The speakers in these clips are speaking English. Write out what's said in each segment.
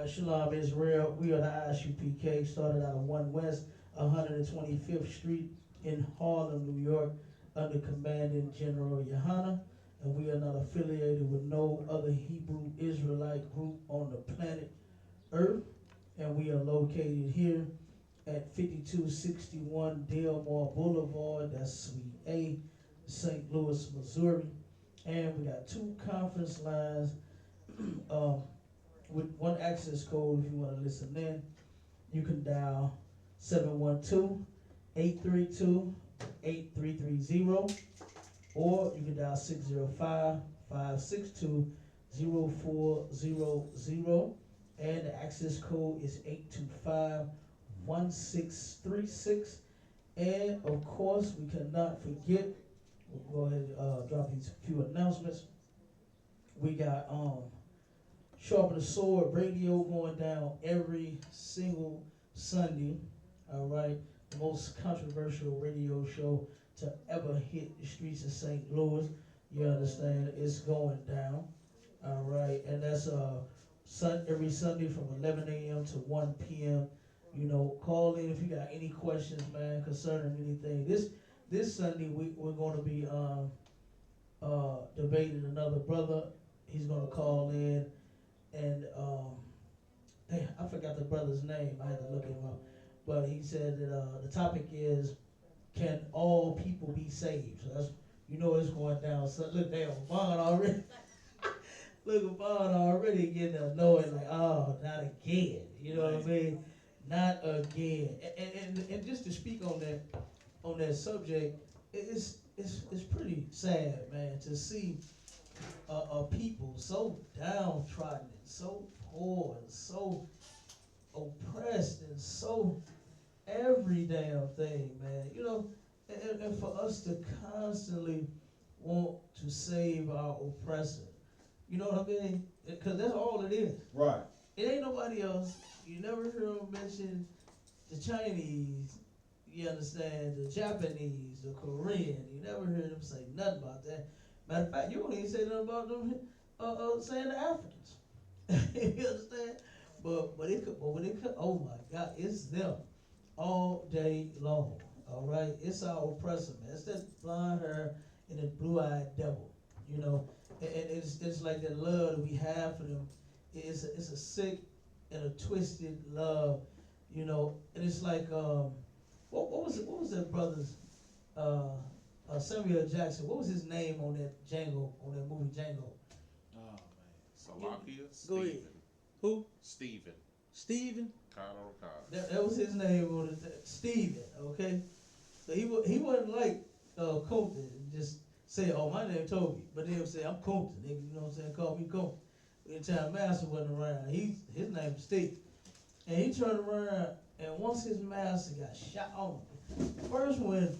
Shalom Israel. We are the Isupk. Started out of 1 West, 125th Street in Harlem, New York, under Commanding General Yohana. And we are not affiliated with no other Hebrew Israelite group on the planet Earth. And we are located here at 5261 Delmar Boulevard, that's Suite A, St. Louis, Missouri. And we got 2 conference lines. With 1 access code if you want to listen in. You can dial 712-832-8330, or you can dial 605-562-0400, and the access code is 825-1636. And of course, we cannot forget, we'll go ahead and drop these few announcements. We got Sharpen the Sword radio going down every single Sunday. All right, the most controversial radio show to ever hit the streets of St. Louis. You understand? It's going down. All right, and that's every Sunday from 11 a.m. to 1 p.m. You know, call in if you got any questions, man, concerning anything. This Sunday we're going to be debating another brother. He's going to call in. And I forgot the brother's name. I had to look him up. But he said that the topic is, can all people be saved? So that's, you know, it's going down. So look, damn, Vaughn already. Look at Vaughn already getting annoyed, like, oh, not again. You know what I mean? Not again. And just to speak on that subject, it's pretty sad, man, to see people so downtrodden, so poor, and so oppressed, and so every damn thing, man. You know, and for us to constantly want to save our oppressor. You know what I mean? Because that's all it is. Right. It ain't nobody else. You never hear them mention the Chinese, you understand, the Japanese, the Korean. You never hear them say nothing about that. Matter of fact, you don't even say nothing about them saying the Africans. You understand? But when it could, oh my God, it's them all day long. All right, it's our oppressor, man. It's that blonde hair and that blue-eyed devil. You know, and it's like that love that we have for them. It's a sick and a twisted love. You know, and it's like what was that brother's Samuel Jackson? What was his name on that movie Django? Oh man, Salakia. Go ahead. Who? Stephen. Stephen. Card. That was his name on it. Stephen. Okay. So he wasn't like Compton, just say, oh, my name Toby, but they would say, I'm Compton, nigga, you know what I'm saying? Call me Compton. Anytime Master wasn't around, his name was Steve. And he turned around, and once his master got shot on him, first when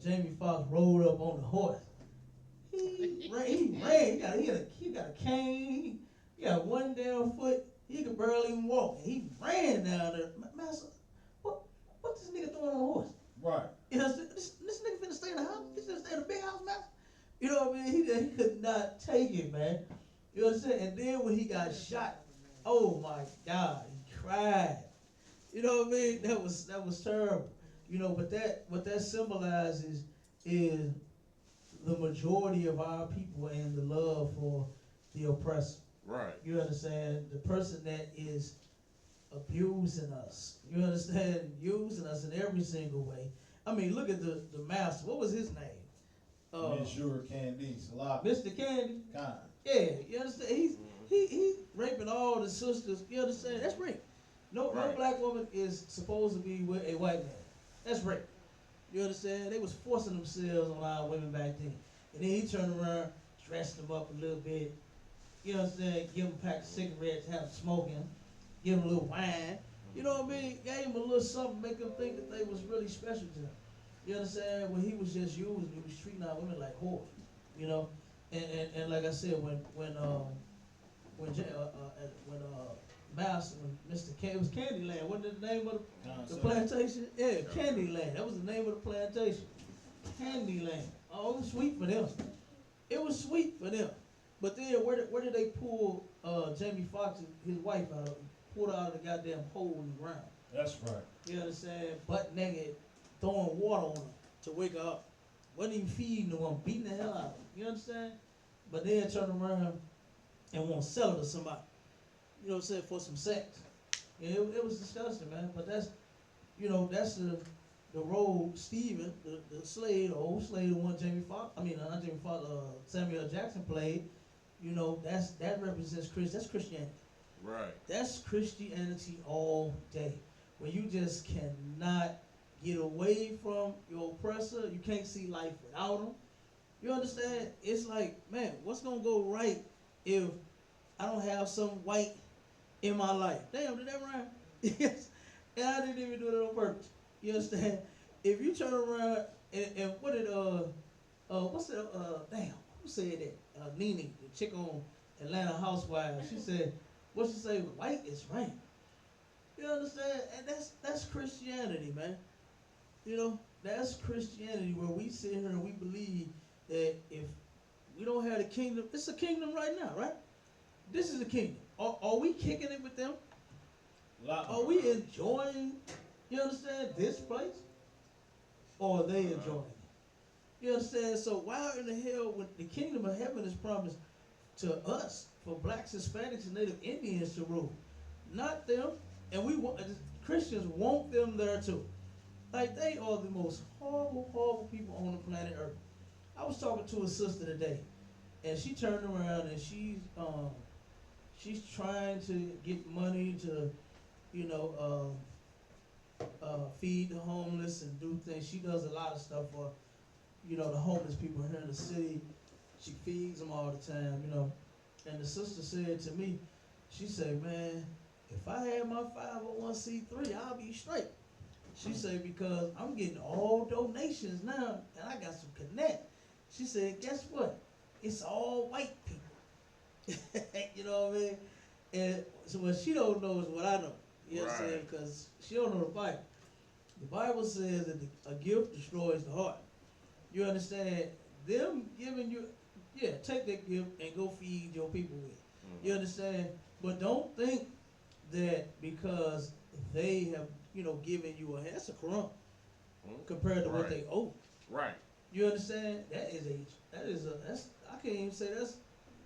Jamie Foxx rolled up on the horse, he ran. He got a cane. He got one damn foot. He could barely even walk. And he ran down there. Master, what this nigga doing on the horse? Right. You know, this nigga finna stay in the house. He's finna stay in the big house, master. You know what I mean? He could not take it, man. You know what I'm saying? And then when he got shot, oh my God, he cried. You know what I mean? That was terrible. You know, but what that symbolizes is the majority of our people and the love for the oppressor. Right. You understand? The person that is abusing us. You understand? Using us in every single way. I mean, look at the master. What was his name? Monsieur Candy, Salami. Mr. Candy. Kind. Yeah, you understand? He raping all the sisters. You understand? That's rape. No black woman is supposed to be with a white man. That's rape. You understand? They was forcing themselves on our women back then. And then he turned around, dressed them up a little bit. You know what I'm saying? Give them a pack of cigarettes, have them smoking, give them a little wine. You know what I mean? Gave them a little something, make them think that they was really special to him. You understand? When he was just using, he was treating our women like whores. You know? And like I said, when Mr. It was Candyland. Wasn't the name of the plantation? Yeah, Candyland. That was the name of the plantation. Candyland. Oh, it was sweet for them. It was sweet for them. But then where did they pull Jamie Foxx, his wife, out of? Pulled her out of the goddamn hole in the ground. That's right. You understand? Butt naked, throwing water on her to wake her up. Wasn't even feeding the one, beating the hell out of her. You understand? But then turn around and want to sell it to somebody. You know what I'm saying? For some sex. Yeah, it was disgusting, man. But that's, that's the role Stephen, the slave, the old slave, the one Jamie Foxx, not Jamie Foxx, Samuel L. Jackson played. That represents that's Christianity. Right. That's Christianity all day. Where you just cannot get away from your oppressor. You can't see life without him. You understand? It's like, man, what's gonna go right if I don't have some white in my life? Damn, did that rhyme? Yes. And I didn't even do it on purpose. You understand? If you turn around and what did what's that damn, who said that? Nene, the chick on Atlanta Housewives, she said, what she say, white is right. You understand? And that's Christianity, man. That's Christianity, where we sit here and we believe that if we don't have the kingdom, it's a kingdom right now, right? This is a kingdom. Are we kicking it with them? Are we enjoying, you understand, this place? Or are they enjoying it? You understand? So why in the hell, when the kingdom of heaven is promised to us, for blacks, Hispanics, and Native Indians to rule, not them, and Christians want them there too. Like, they are the most horrible, horrible people on the planet Earth. I was talking to a sister today, and she turned around and she's trying to get money to, feed the homeless and do things. She does a lot of stuff for, the homeless people here in the city. She feeds them all the time, And the sister said to me, she said, man, if I had my 501c3, I'll be straight. She said, because I'm getting all donations now, and I got some connect. She said, guess what? It's all white people. You know what I mean? And so what she don't know is what I know. You know what I'm saying? Because she don't know the Bible. The Bible says that a gift destroys the heart. You understand? Them giving you, take that gift and go feed your people with it. You understand? But don't think that because they have, given you that's a crumb compared to what they owe. Right. You understand? That's I can't even say that's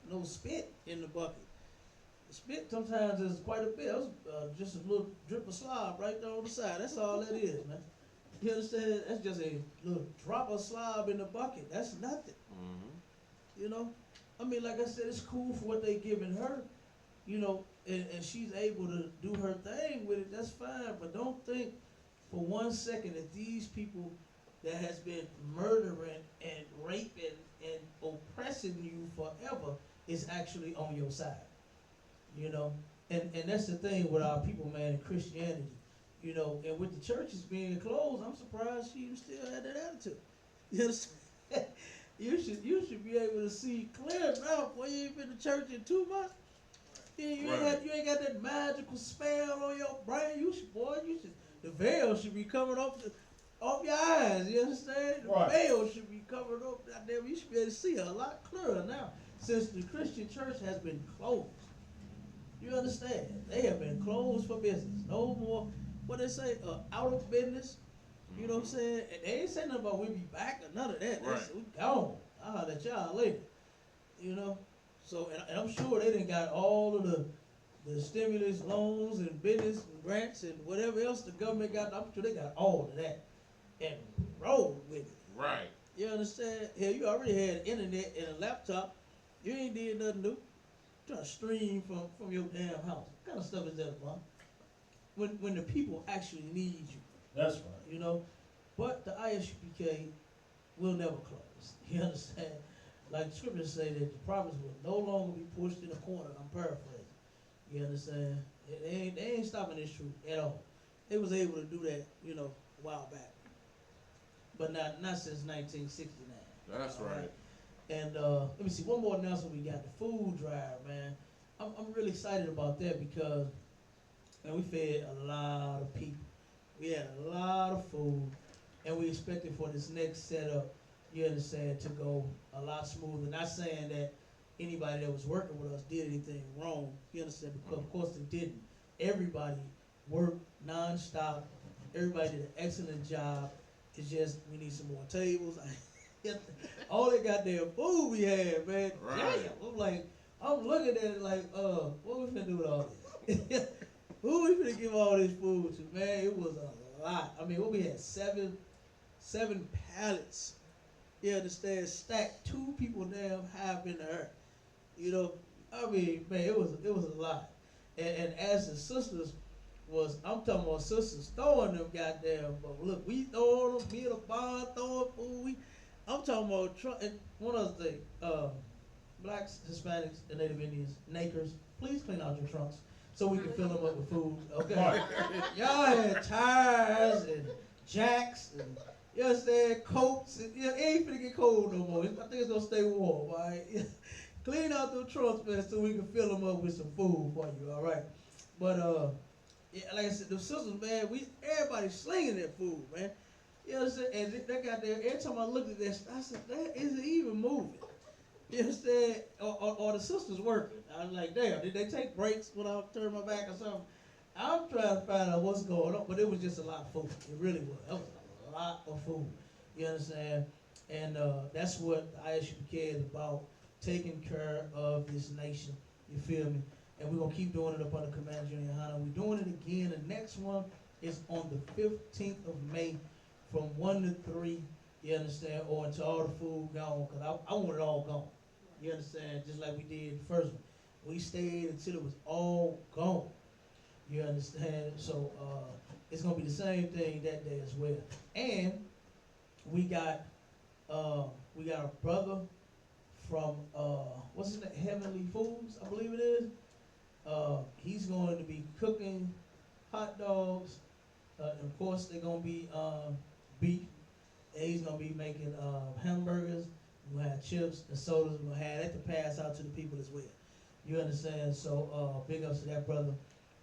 no spit in the bucket. The spit sometimes is quite a bit. That was just a little drip of slob right there on the side. That's all that is, man. You understand? That's just a little drop of slob in the bucket. That's nothing. Like I said, it's cool for what they giving her, and she's able to do her thing with it. That's fine. But don't think for 1 second that these people that has been murdering and raping and oppressing you forever is actually on your side. And that's the thing with our people, man, in Christianity. And with the churches being closed, I'm surprised she still had that attitude. You understand? You should be able to see clear now. Boy, you ain't been to church in 2 months. You ain't got that magical spell on your brain. The veil should be coming off your eyes. You understand? The veil should be covered up. Goddamn, you should be able to see her a lot clearer now, since the Christian church has been closed. You understand? They have been closed for business. No more, what they say, out of business. You know what I'm saying? And they ain't saying nothing about we'll be back or none of that. They said, we gone. I'll let y'all later. So, and I'm sure they done got all of the stimulus loans and business and grants and whatever else the government got. I'm sure they got all of that and rolled with it. Right. You understand? Hell, you already had internet and a laptop. You ain't did nothing new. Trying to stream from your damn house. What kind of stuff is that, man? When the people actually need you. That's right. But the ISUPK will never close. You understand? Like the scriptures say that the prophets will no longer be pushed in a corner. I'm paraphrasing. You understand? They ain't stopping this truth at all. They was able to do that, a while back. But not since 1969. That's right. And let me see, one more announcement we got. The food drive, man. I'm really excited about that because, man, we fed a lot of people. We had a lot of food, and we expected for this next setup, you understand, to go a lot smoother. Not saying that anybody that was working with us did anything wrong. You understand? Because of course they didn't. Everybody worked nonstop. Everybody did an excellent job. It's just we need some more tables. All that goddamn food we had, man. Right. Damn. I'm like, I'm looking at it like, what we finna do with all this? Who we finna give all this food to? Man, it was a lot. I mean, what we had, seven pallets. You understand? Stacked 2 people damn high up in the earth. You know, I mean, man, it was a lot. And as the sisters I'm talking about sisters throwing them goddamn, but look, we throwing them, me and the bond throwing food. I'm talking about, and one other thing, blacks, Hispanics, and Native Indians, Nakers, please clean out your trunks so we can fill them up with food, okay? Y'all had tires and jacks and, you understand, coats, and it ain't finna get cold no more. I think it's gonna stay warm, all right? Clean out them trunks, man, so we can fill them up with some food for you, all right? But, yeah, like I said, the sisters, man, everybody slinging that food, man. You understand? And they got there, every time I looked at that, I said, that isn't even moving. You understand? Or the sisters working. I was like, damn, did they take breaks when I turned my back or something? I'm trying to find out what's going on, but it was just a lot of food. It really was. That was a lot of food. You understand? And that's what Isupk is about, taking care of this nation. You feel me? And we're going to keep doing it up under Command Junior Hana. We're doing it again. The next one is on the 15th of May from 1 to 3, you understand, or until all the food gone, because I want it all gone. You understand? Just like we did the first one. We stayed until it was all gone. You understand? So it's going to be the same thing that day as well. And we got a brother from, what's his name? Heavenly Foods, I believe it is. He's going to be cooking hot dogs, and of course they're going to be beef, and he's going to be making hamburgers. We're going to have chips and sodas. We're going to have that to pass out to the people as well. You understand? So big ups to that brother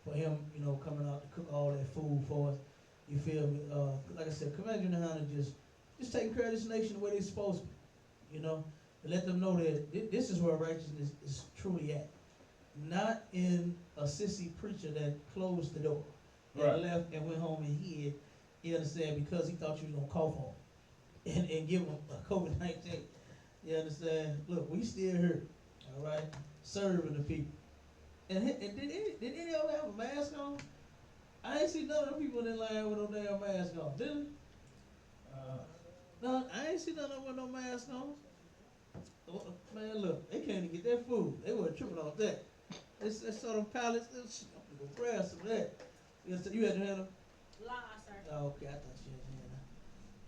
for him, you know, coming out to cook all that food for us. You feel me? Like I said, Command Junior Hana just taking care of this nation the way they're supposed to be, you know, and let them know that this is where righteousness is truly at. Not in a sissy preacher that closed the door and left and went home and hid, you understand, because he thought you was going to cough on him and give him a COVID-19. You understand? Look, we still here, all right, serving the people. And did any of them have a mask on? I ain't seen none of the people in line with no damn mask on, did they? No, I ain't seen none of them with no mask on. Man, look, they can't even get their food. They weren't tripping off that. They saw them pallets. I'm going to grab some of that. You had your hand up? Law, sir. Oh, okay, I thought you had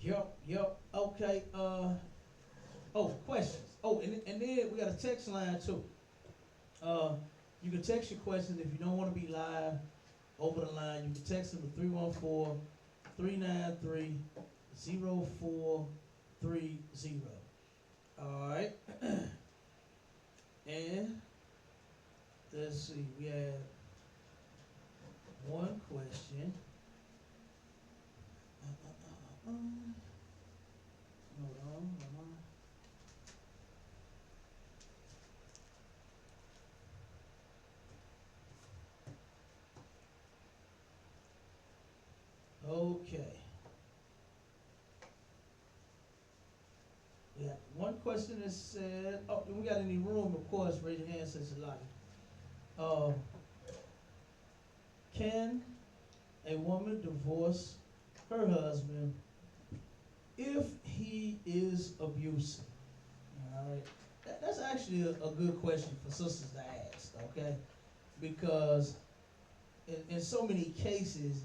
your hand up. Yup. Okay. Questions. Oh, and then we got a text line too. You can text your questions if you don't want to be live over the line. You can text them to 314-393-0430. All right. And let's see, we have one question. Hold on. Okay. Yeah, one question that said, oh, we got any room, of course, raise your hand since it's live. Can a woman divorce her husband if he is abusive? All right. That's actually a good question for sisters to ask, okay? Because in so many cases,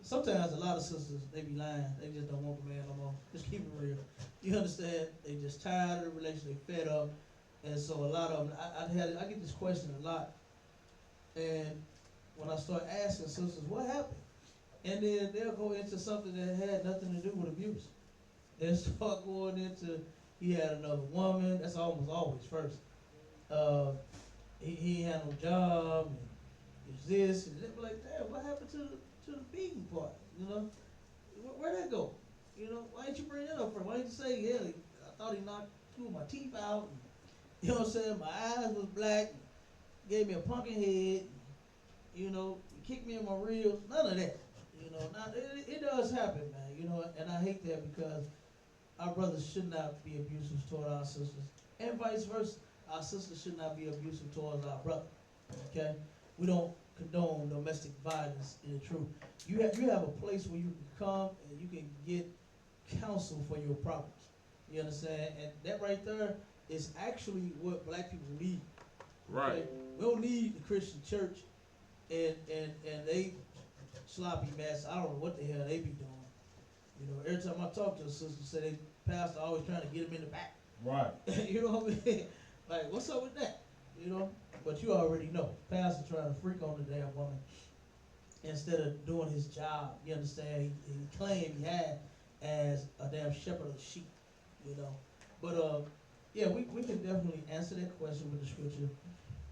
sometimes a lot of sisters, they be lying. They just don't want the man no more. Just keep it real. You understand? They just tired of the relationship. They fed up. And so a lot of them, I get this question a lot. And when I start asking sisters, what happened? And then they'll go into something that had nothing to do with abuse. They'll start going into, he had another woman. That's almost always first. He had no job. And it's this. And they'll be like, damn, what happened to the beating part? You know? Where'd that go? You know, why didn't you bring that up first? Why didn't you say, yeah, I thought he knocked two of my teeth out. You know what I'm saying? My eyes was black, gave me a pumpkin head, you know, kicked me in my ribs. None of that. You know, now it does happen, man. You know, and I hate that because our brothers should not be abusive toward our sisters, and vice versa. Our sisters should not be abusive towards our brother. Okay, we don't condone domestic violence. In the truth, you have a place where you can come and you can get counsel for your problems. You understand? And that right there is actually what black people need. Right. Okay? We don't need the Christian church and they sloppy mess. I don't know what the hell they be doing. You know, every time I talk to a sister, say they pastor always trying to get him in the back. Right. You know what I mean? Like, what's up with that? You know? But you already know. Pastor trying to freak on the damn woman instead of doing his job. You understand? He claimed he had as a damn shepherd of sheep. You know? But yeah, we can definitely answer that question with the scripture.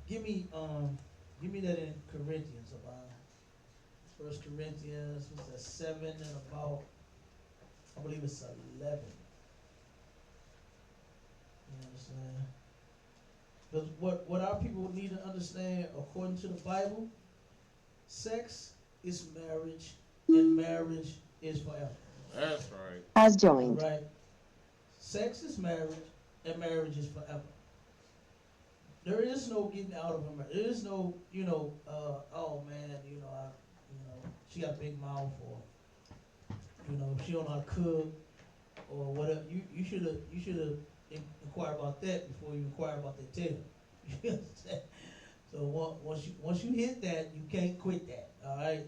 Give me that in Corinthians about 1 Corinthians, what's that, 7 and about, I believe it's 11. You understand? Because what our people need to understand, according to the Bible, sex is marriage, and marriage is forever. That's right. Has joined. Right? Sex is marriage, and marriage is forever. There is no getting out of a marriage. There is no, oh man, she got a big mouth, or she don't know how to cook, or whatever. You should have inquired about that before you inquire about that tail. You understand? So once you hit that, you can't quit that. All right.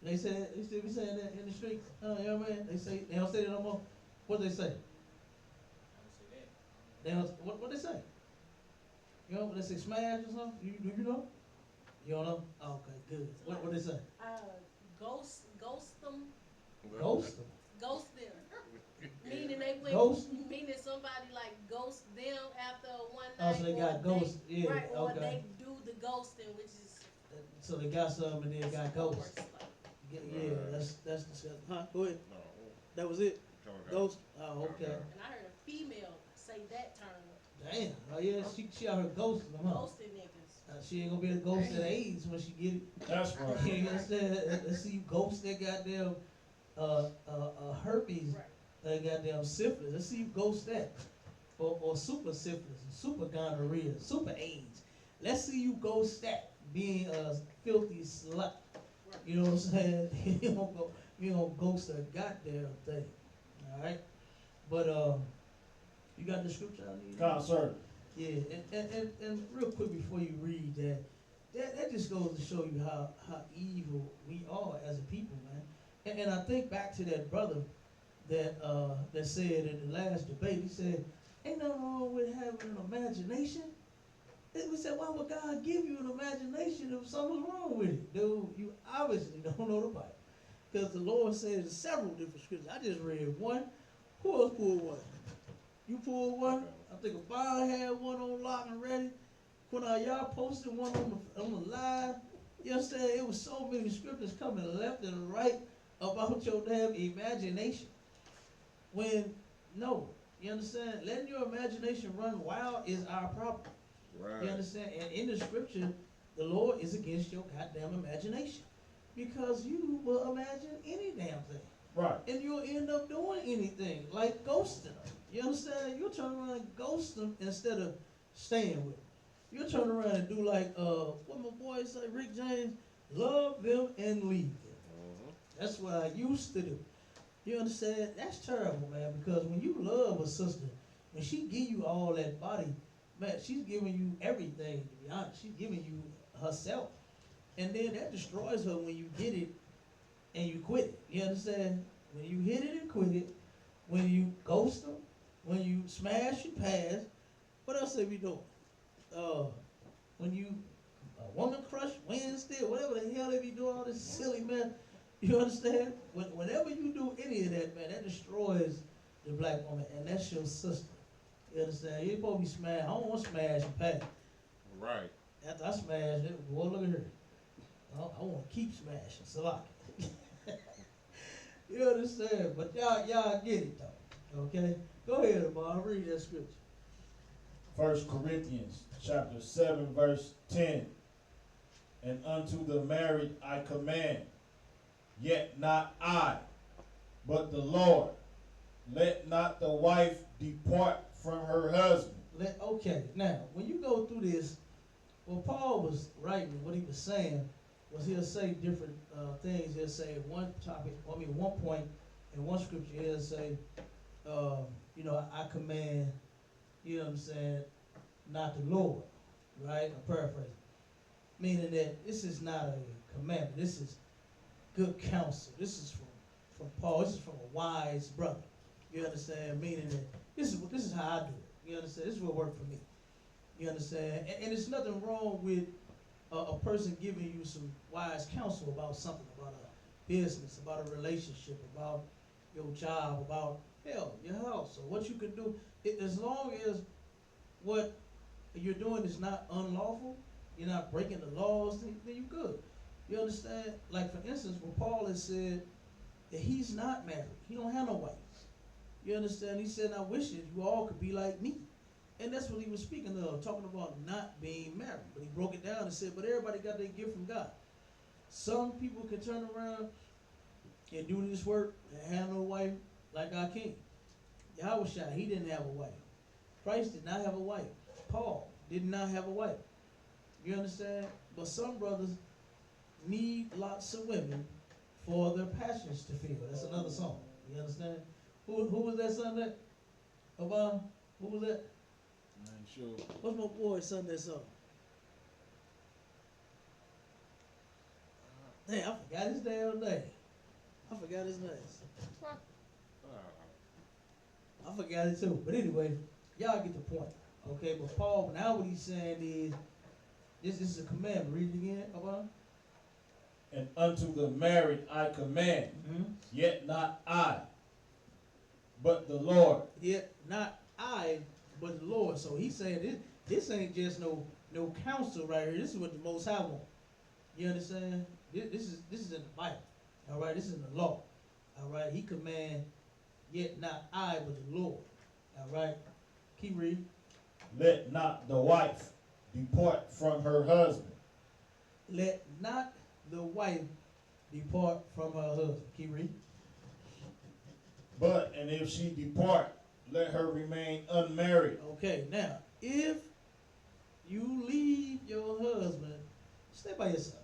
They still be saying that in the street. You know what I mean? They don't say that no more. What they say? They don't. What they say? You know, they say smash or something? Do you know? You don't know? Oh, okay, good. What they say? Ghost them. Ghost them? Ghost them. Meaning they went, Ghost? meaning somebody like ghost them after one Oh, night. so they got ghost, yeah, Right, or okay. they do the ghosting, which is So they got some and then got ghost. worse, like. Yeah, that's disgusting. Huh? Go ahead. No. That was it? Okay. Ghost? Oh, okay. And I heard a female say that term, Damn. Oh, yeah, she out here ghosting them, huh? ghosting niggas. She ain't gonna be able to ghost at AIDS when she get it. That's right. You understand? Let's see you ghost that goddamn herpes, Right. that goddamn syphilis. Let's see you ghost that. Or super syphilis, super gonorrhea, super AIDS. Let's see you ghost that, being a filthy slut. Right. You know what I'm saying? You don't ghost a goddamn thing. Alright? But you got the scripture I need? Concert. Yeah, and real quick before you read that just goes to show you how evil we are as a people, man. And I think back to that brother that said in the last debate, he said, ain't nothing wrong with having an imagination. And we said, why would God give you an imagination if something's wrong with it? Dude, you obviously don't know the Bible. Because the Lord says in several different scriptures. I just read one. Who else pulled one? You pulled one? I think a Bob had one on lock and ready. When y'all posted one on the live, you understand? It was so many scriptures coming left and right about your damn imagination. When, no, you understand? Letting your imagination run wild is our problem. Right. You understand? And in the scripture, the Lord is against your goddamn imagination. Because you will imagine any damn thing. Right. And you'll end up doing anything, like ghosting them. You understand? You'll turn around and ghost them instead of staying with them. You'll turn around and do like, what my boy say, Rick James, love them and leave them. Mm-hmm. That's what I used to do. You understand? That's terrible, man, because when you love a sister, when she give you all that body, man, she's giving you everything, to be honest. She's giving you herself. And then that destroys her when you get it and you quit it. You understand? When you hit it and quit it, when you ghost them, when you smash and pass, what else they be doing? When you woman crush Wednesday, whatever the hell they be doing, all this silly man. You understand? Whenever you do any of that, man, that destroys the black woman, and that's your sister. You understand? You ain't supposed to be smashed. I don't want to smash and pass. Right. After I smash it, boy, look at her. I want to keep smashing, so you understand? But y'all get it though. Okay? Go ahead, Bob. Read that scripture. 1 Corinthians chapter 7, verse 10. And unto the married I command, yet not I, but the Lord. Let not the wife depart from her husband. Okay, now, when you go through this, what Paul was writing, what he was saying, was he'll say different things. He'll say one topic, one point in one scripture, he'll say, I command, you know what I'm saying, not the Lord, right? I'm paraphrasing. Meaning that this is not a commandment. This is good counsel. This is from Paul. This is from a wise brother. You understand? Meaning that this is how I do it. You understand? This is what worked for me. You understand? And there's nothing wrong with a person giving you some wise counsel about something, about a business, about a relationship, about your job, about your house, or what you can do. As long as what you're doing is not unlawful, you're not breaking the laws, then you're good. You understand? Like, for instance, when Paul has said that he's not married. He don't have no wife. You understand? He said, I wish that you all could be like me. And that's what he was speaking of, talking about not being married. But he broke it down and said, but everybody got their gift from God. Some people can turn around and do this work and have no wife like our king. Yahweh, he didn't have a wife. Christ did not have a wife. Paul did not have a wife. You understand? But some brothers need lots of women for their passions to feel. That's another song. You understand? Who was that son that? Obama? Who was that? I ain't sure. What's my boy son that song? Damn, I forgot his damn name. I forgot his name. I forgot it too. But anyway, y'all get the point. Okay, but Paul, now what he's saying is, this is a commandment. Read it again, Obama. And unto the married I command, yet not I, but the Lord. Yet not I, but the Lord. So he's saying this ain't just no counsel right here. This is what the Most High wants. You understand? This is in the Bible. All right, this is in the law. All right, he command, yet not I, but the Lord. All right, keep reading. Let not the wife depart from her husband. Let not the wife depart from her husband. Keep reading. But, and if she depart, let her remain unmarried. Okay, now, if you leave your husband, stay by yourself.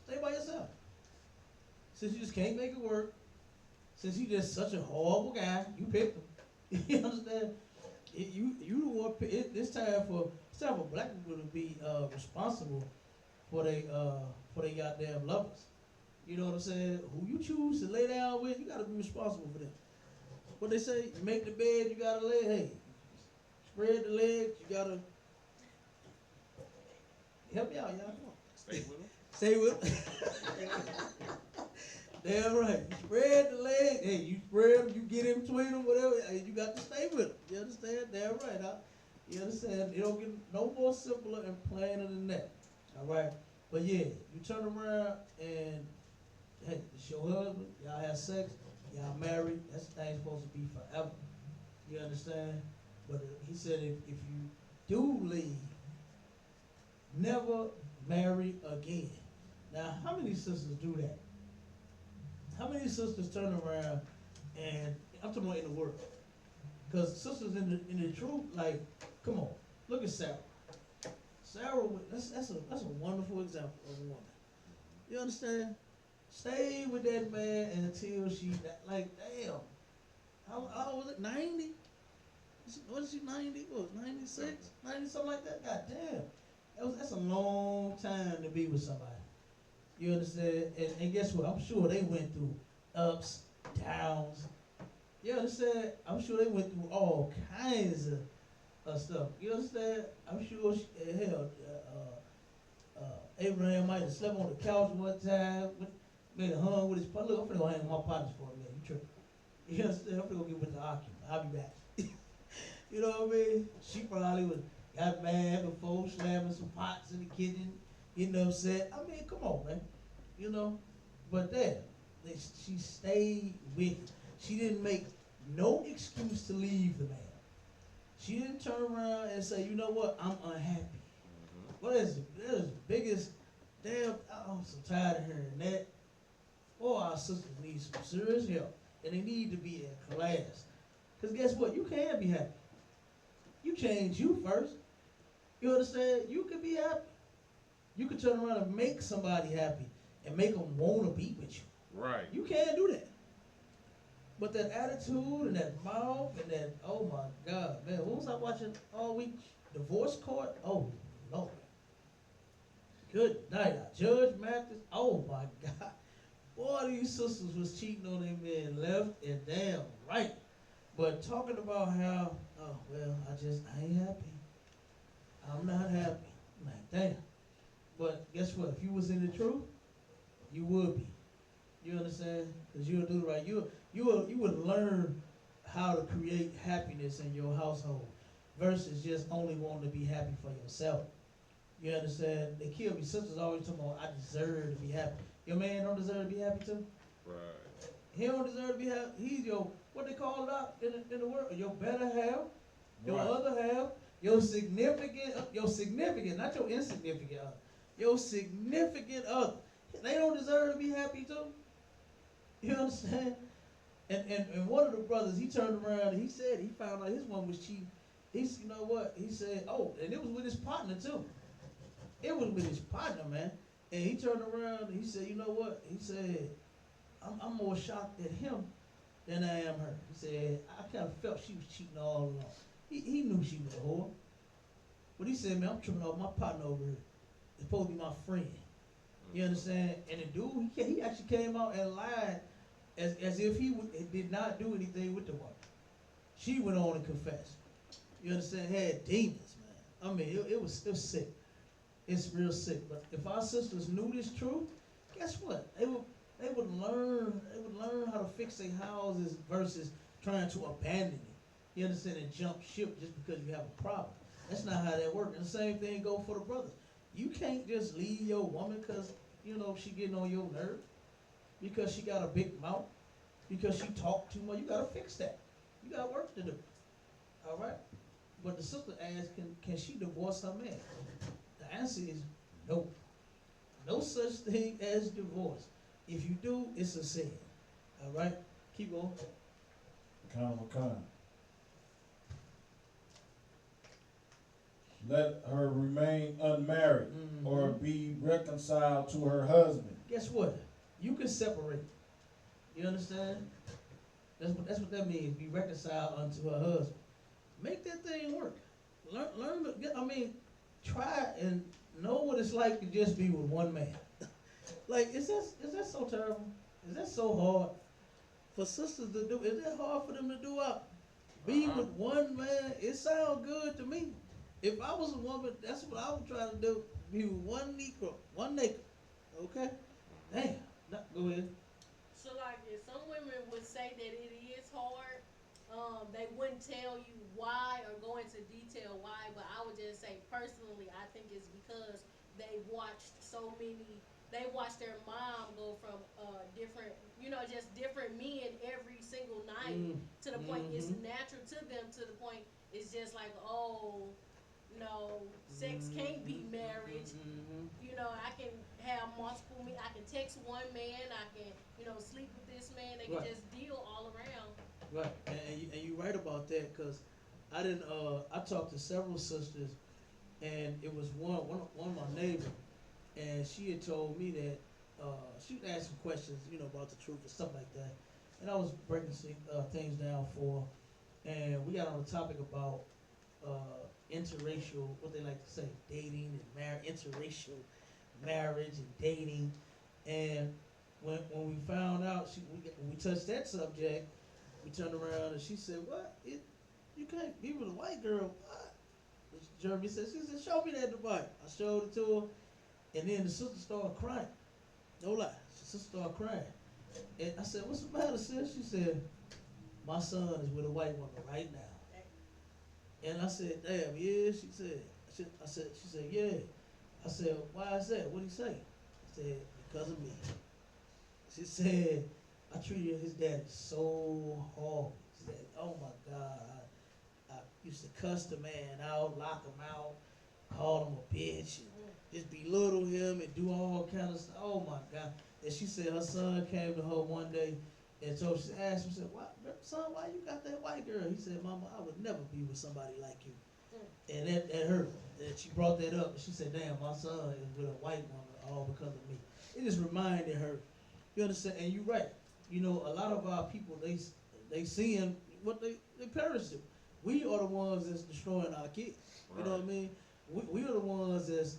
Stay by yourself. Since you just can't make it work, since you just such a horrible guy, you picked him. You understand? You want it's time for black people to be responsible for they goddamn lovers. You know what I'm saying? Who you choose to lay down with, you gotta be responsible for them. What they say, you make the bed, you gotta lay. Hey, spread the legs, you gotta help me out, y'all. Come on. Stay with him. Stay with them. Damn right. You spread the legs. Hey, you spread them, you get in between them, whatever. Hey, you got to stay with them. You understand? Damn right. Huh? You understand? It don't get no more simpler and plainer than that. All right? But yeah, you turn around and, hey, it's your husband. Y'all have sex. Y'all married. That's the thing supposed to be forever. You understand? But he said if you do leave, never marry again. Now, how many sisters do that? How many sisters turn around and, I'm talking about in the world, because sisters in the truth, like, come on, look at Sarah. Sarah, that's a wonderful example of a woman. You understand? Stay with that man until she, like, damn, how was it, 90? What is she, 90? What was 96? 90, something like that? God damn. That's a long time to be with somebody. You understand? And guess what? I'm sure they went through ups, downs. You understand? I'm sure they went through all kinds of stuff. You understand? I'm sure, Abraham might have slept on the couch one time, made a hung with his partner. Look, I'm finna go hang with my partners for a minute. You tripping. You understand? I'm finna go get with the argument. I'll be back. You know what I mean? She probably got mad before, slamming some pots in the kitchen, getting upset. I mean, come on, man. You know? But there, she stayed with him. She didn't make no excuse to leave the man. She didn't turn around and say, you know what, I'm unhappy. Mm-hmm. What is the biggest damn, I'm so tired of hearing that. Boy, our sisters need some serious help. And they need to be in class. Because guess what? You can be happy. You change you first. You understand? You can be happy. You can turn around and make somebody happy and make them want to be with you. Right. You can do that. But that attitude and that mouth and that, oh my God, man, what was I watching all week? Divorce court? Oh, Lord. Good night. Judge Mathis, oh my God. Boy, these sisters was cheating on them men left and damn right. But talking about how, oh, well, I ain't happy. I'm not happy. I'm like, damn. But guess what? If you was in the truth, you would be. You understand? Because you'll do the right. You would learn how to create happiness in your household versus just only wanting to be happy for yourself. You understand? They kill me. Sisters always talking about, I deserve to be happy. Your man don't deserve to be happy too? Right. He don't deserve to be happy. He's your, what they call it out in the world, your better half, your Right. other half, your significant, not your insignificant other, your significant other. They don't deserve to be happy too. You understand? And one of the brothers, he turned around and he said he found out his one was cheating. He's, you know what? He said, oh, and it was with his partner too. It was with his partner, man. And he turned around and he said, you know what? He said, I'm more shocked at him than I am her. He said, I kind of felt she was cheating all along. He knew she was a whore. But he said, man, I'm tripping off my partner over here. It's supposed to be my friend. You understand? And the dude, he actually came out and lied as if he did not do anything with the woman. She went on and confessed. You understand? Had demons, man. I mean, it was sick. It's real sick. But if our sisters knew this truth, guess what? They would learn how to fix their houses versus trying to abandon it. You understand? And jump ship just because you have a problem. That's not how that works. And the same thing go for the brothers. You can't just leave your woman because, you know, she getting on your nerve, because she got a big mouth, because she talk too much. You gotta fix that. You got work to do. All right? But the sister asked, can she divorce her man? The answer is no. No such thing as divorce. If you do, it's a sin. All right? Keep going. Come. Let her remain unmarried or be reconciled to her husband. Guess what? You can separate. You understand? That's what that means. Be reconciled unto her husband. Make that thing work. Learn. Try and know what it's like to just be with one man. Like, is that so terrible? Is that so hard for sisters to do? Is that hard for them to do out? Be with one man. It sounds good to me. If I was a woman, that's what I would try to do. Be with one Negro, one nigga. Okay? Damn. Go ahead. So like, if some women would say that it is hard, they wouldn't tell you why or go into detail why, but I would just say personally, I think it's because they watched their mom go from different, just different men every single night to the point it's natural to them, to the point it's just like, oh, no, sex can't be marriage. I can have multiple men. I can text one man. I can, sleep with this man. They can Right. just deal all around. Right, and you right about that, because I talked to several sisters, and it was one of my neighbors, and she had told me that she was asking questions, about the truth and stuff like that, and I was breaking things down for her, and we got on the topic about interracial, what they like to say, dating and interracial marriage and dating, and when we found out, when we touched that subject, we turned around and she said, "What? You can't be with a white girl?" What? Jeremy said, she said, "Show me that device." I showed it to her, and then the sister started crying. No lie, the sister started crying, and I said, "What's the matter, sis?" She said, "My son is with a white woman right now." And I said, "Damn, yeah." She said, she said, "Yeah." I said, "Why is that? What'd he say?" She said, "Because of me." She said, "I treated his daddy so hard." She said, "Oh my God, used to cuss the man out, lock him out, call him a bitch, and just belittle him and do all kind of stuff. Oh my God. And she said her son came to her one day and so she asked him, said, "Why, son, why you got that white girl?" He said, "Mama, I would never be with somebody like you." And that hurt. And she brought that up. And she said, "Damn, my son is with a white woman all because of me." It just reminded her. You understand? And you're right. You know, a lot of our people, they seeing what they parents do. We are the ones that's destroying our kids. You know what I mean? We are the ones that's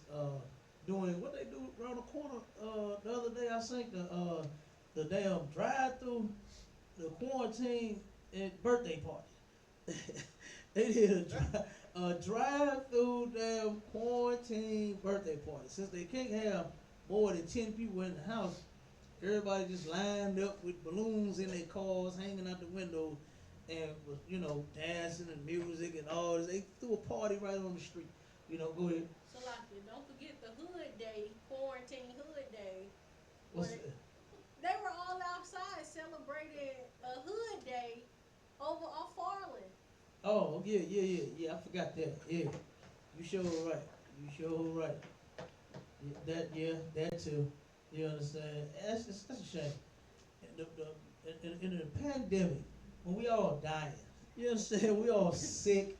doing what they do around the corner. The other day I seen the damn drive-through, the quarantine and birthday party. They did a drive-through damn quarantine birthday party. Since they can't have more than 10 people in the house, everybody just lined up with balloons in their cars, hanging out the window, and was, you know, dancing and music and all this. They threw a party right on the street. You know, go ahead. So like, don't forget the hood day, quarantine hood day. What's where that? They were all outside celebrating a hood day over off Farland. Oh, yeah. I forgot that. Yeah, you sure right. You sure right. That too. You understand? That's a shame. In the pandemic, when we all dying, you understand? We all sick,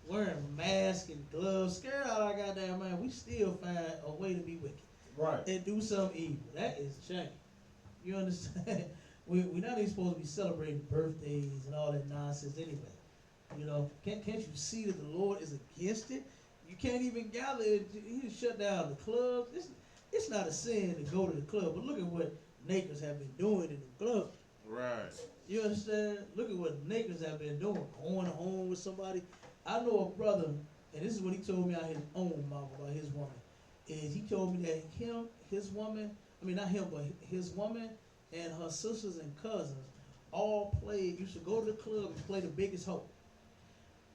wearing masks and gloves, scared out our goddamn mind. We still find a way to be wicked Right. and do something evil. That is a shame. You understand? We're not even supposed to be celebrating birthdays and all that nonsense anyway. You know, can't you see that the Lord is against it? You can't even gather. He shut down the clubs. It's not a sin to go to the club, but look at what Nakers have been doing in the club. Right. You understand? Look at what Nakers have been doing, going home with somebody. I know a brother, and this is what he told me out his own mouth about his woman. Is he told me that his woman, I mean not him, but his woman and her sisters and cousins all used to go to the club and play the biggest hoe.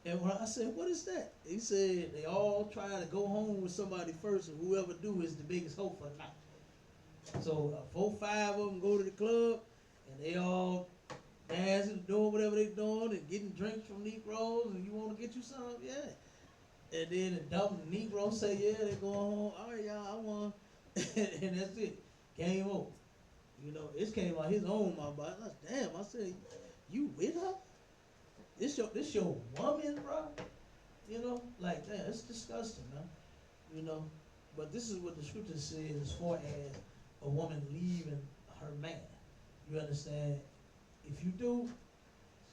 And when I said, "What is that?" He said they all try to go home with somebody first, and whoever do is the biggest hoe for the night. So 4, 5 of them go to the club, and they all dancing, doing whatever they doing, and getting drinks from Negroes, and you want to get you some, yeah. And then the dumb Negroes say, "Yeah, they going home. All right, y'all, I won," and that's it. Game over. You know, it came out his own mouth. But I said, damn, I said, "You with her? This your woman, bro?" You know, like that. It's disgusting, man. You know, but this is what the scripture says as far as a woman leaving her man. You understand? If you do,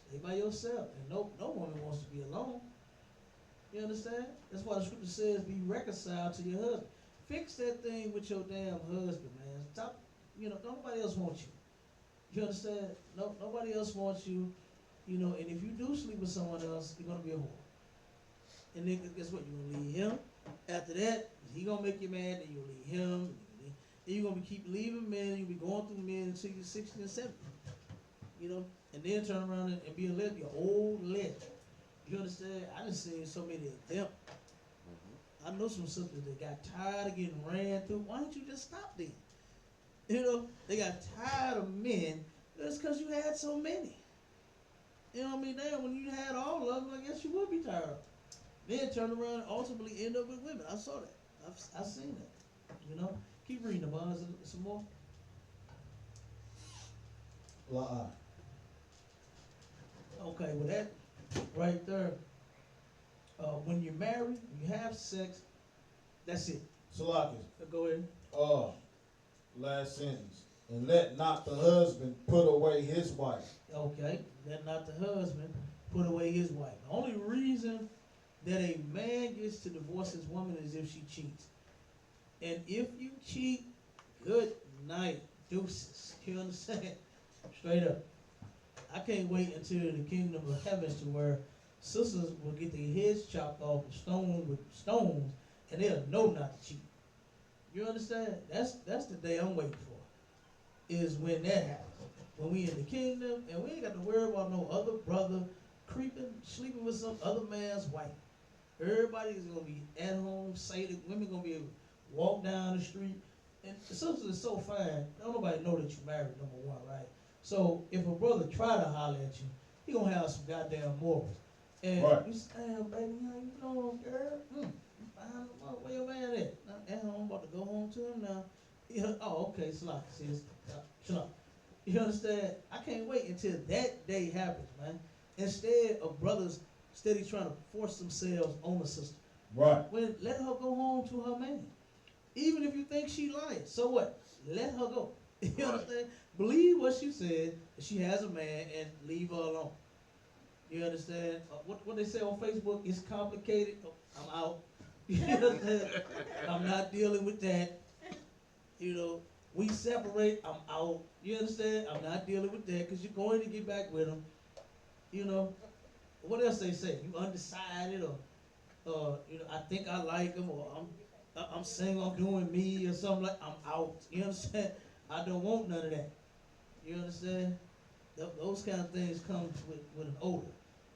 stay by yourself. And no woman wants to be alone. You understand? That's why the scripture says be reconciled to your husband. Fix that thing with your damn husband, man. Stop. You know, nobody else wants you. You understand? No, nobody else wants you. You know, and if you do sleep with someone else, you're gonna be a whore. And then guess what? You're gonna leave him. After that, he gonna make you mad, then you'll leave him. Then you're gonna keep leaving men, you'll be going through men until you're 60 and 70. You know? And then turn around and be a lesbian, old lesbian. You understand? I done seen so many of them. I know some sisters that got tired of getting ran through. Why don't you just stop then? You know, they got tired of men. That's because you had so many. You know what I mean? Damn, when you had all of them, I guess you would be tired of them. Then turn around and ultimately end up with women. I saw that. I've seen that. You know? Keep reading the bonds some more. Lie. Okay, well that right there, when you're married, you have sex, that's it. Salakis. Go ahead. Last sentence. And let not the husband put away his wife. Okay, let not the husband put away his wife. The only reason that a man gets to divorce his woman is if she cheats. And if you cheat, good night, deuces. You understand? Straight up. I can't wait until the kingdom of heavens to where sisters will get their heads chopped off with stones, and they'll know not to cheat. You understand? That's the day I'm waiting for. Is when that happens. When we in the kingdom, and we ain't got to worry about no other brother sleeping with some other man's wife. Everybody is gonna be at home, sated. Women gonna be able to walk down the street, and the sisters is so fine. Don't nobody know that you married, number one, right? So if a brother try to holler at you, he gonna have some goddamn morals. And Right. you say, damn, baby, how you doing, girl? You fine. Where your man at? I'm about to go home to him now. Yeah, oh, okay, Slock, sis. Shut up. You understand? I can't wait until that day happens, man. Instead of brothers steady trying to force themselves on the sister. Right. When let her go home to her man. Even if you think she lying, so what? Let her go. You Right. understand? Believe what she said. That she has a man, and leave her alone. You understand? What they say on Facebook is complicated. Oh, I'm out. You understand? I'm not dealing with that. You know, we separate. I'm out. You understand? I'm not dealing with that because you're going to get back with him. You know, what else they say? You undecided, or you know, I think I like him, or I'm saying I'm doing me, or something like. I'm out. You understand? I don't want none of that. You understand? Those kind of things come with an odor.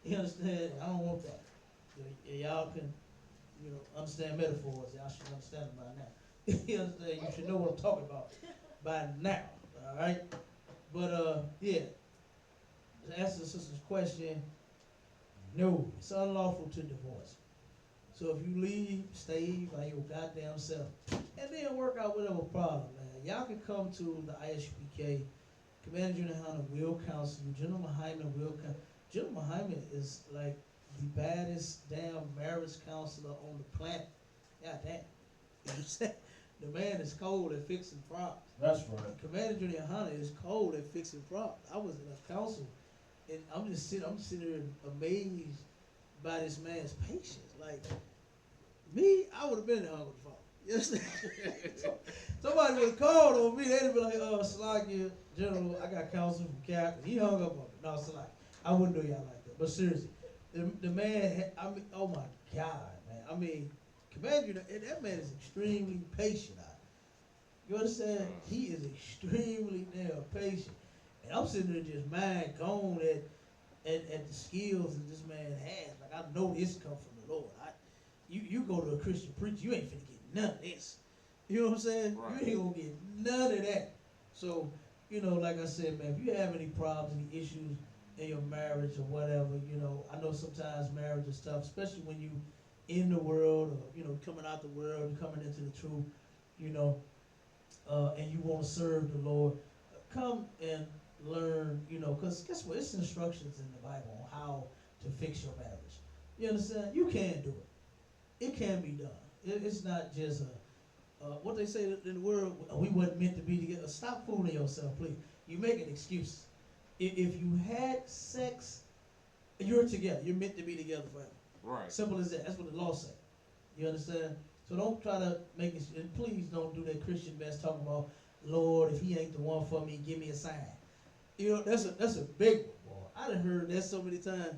You understand? I don't want that. Y'all can, you know, understand metaphors. Y'all should understand them by now. You understand? You should know what I'm talking about by now. All right? But yeah. To answer the sister's question, no, it's unlawful to divorce. So if you leave, stay by your goddamn self, and then work out whatever problem, man. Y'all can come to the Isupk. Commander General Hunter will counsel you. General Hyman will counsel. General Hyman is like the baddest damn marriage counselor on the planet. God damn. You know what I'm saying? The man is cold at fixing problems. That's right. Commander Junior Hunter is cold at fixing problems. I was in a council, and I'm just sitting there amazed by this man's patience. Like me, I would have been hung with the phone. You understand? Somebody would have called on me. They'd have been like, Salakia, General, I got counsel from Captain. He hung up on me. No, Salakia, I wouldn't do y'all like that. But seriously, the man, I mean, oh my God, man. I mean, Commander, that man is extremely patient. You understand? He is extremely damn patient. And I'm sitting there just mind gone at the skills that this man has. Like, I know this come from the Lord. You go to a Christian preacher, you ain't finna get none of this. You know what I'm saying? Right. You ain't gonna get none of that. So, you know, like I said, man, if you have any problems, any issues in your marriage or whatever, you know, I know sometimes marriage is tough, especially when you in the world, or, you know, coming out the world, coming into the truth, you know, and you want to serve the Lord. Come and learn, you know, because guess what? It's instructions in the Bible on how to fix your marriage. You understand? You can do it. It can be done. It's not just what they say in the world, we wasn't meant to be together. Stop fooling yourself, please. You making excuses. If you had sex, you're together. You're meant to be together forever. Right. Simple as that. That's what the law says. You understand? So don't try to make it, and please don't do that Christian mess talking about, Lord, if he ain't the one for me, give me a sign. You know, that's a big one, boy. I done heard that so many times.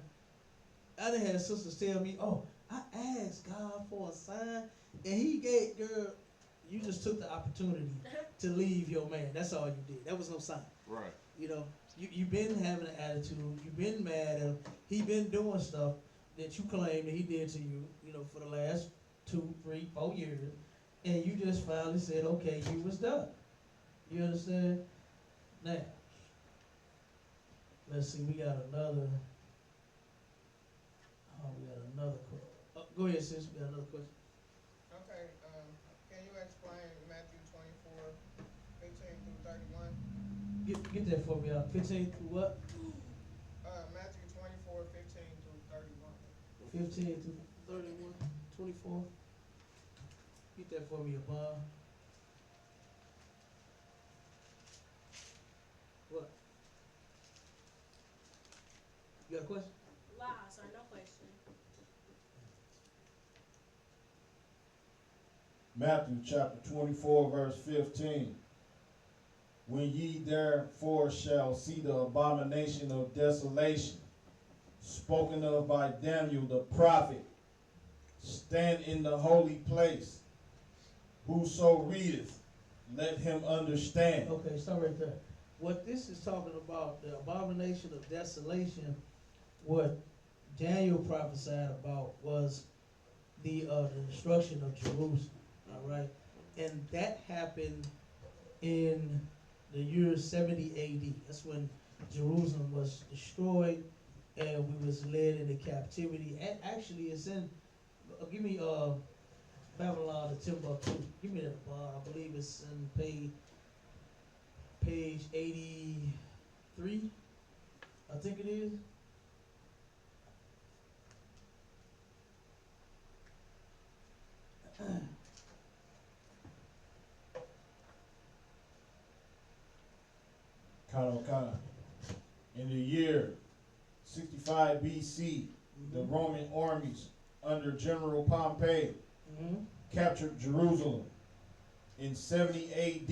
I done had sisters tell me, oh, I asked God for a sign, and he gave, girl, you just took the opportunity to leave your man. That's all you did. That was no sign. Right. You know, you've been having an attitude. You've been mad at him. He been doing stuff that you claim that he did to you, you know, for the last 2, 3, 4 years. And you just finally said, okay, you was done. You understand? Now, let's see, we got another question. Oh, go ahead, sis. We got another question. Okay, can you explain Matthew 24, 15 through 31? Get that for me out. 15 through what? Matthew 24, 15 through 31. 15 through 31, 24. Get that for me, Abba. What? You got a question? Lie, sir, no question. Matthew chapter 24, verse 15. When ye therefore shall see the abomination of desolation, spoken of by Daniel the prophet, stand in the holy place, whoso readeth, let him understand. Okay, stop right there. What this is talking about, the abomination of desolation, what Daniel prophesied about was the destruction of Jerusalem. All right, and that happened in the year 70 AD. That's when Jerusalem was destroyed, and we was led into captivity. And actually, it's in. Give me Babylon to Timbuktu. Give me that. I believe it's in page 83. I think it is. Kind. In the year 65 BC, the Roman armies under General Pompey captured Jerusalem. In 70 AD.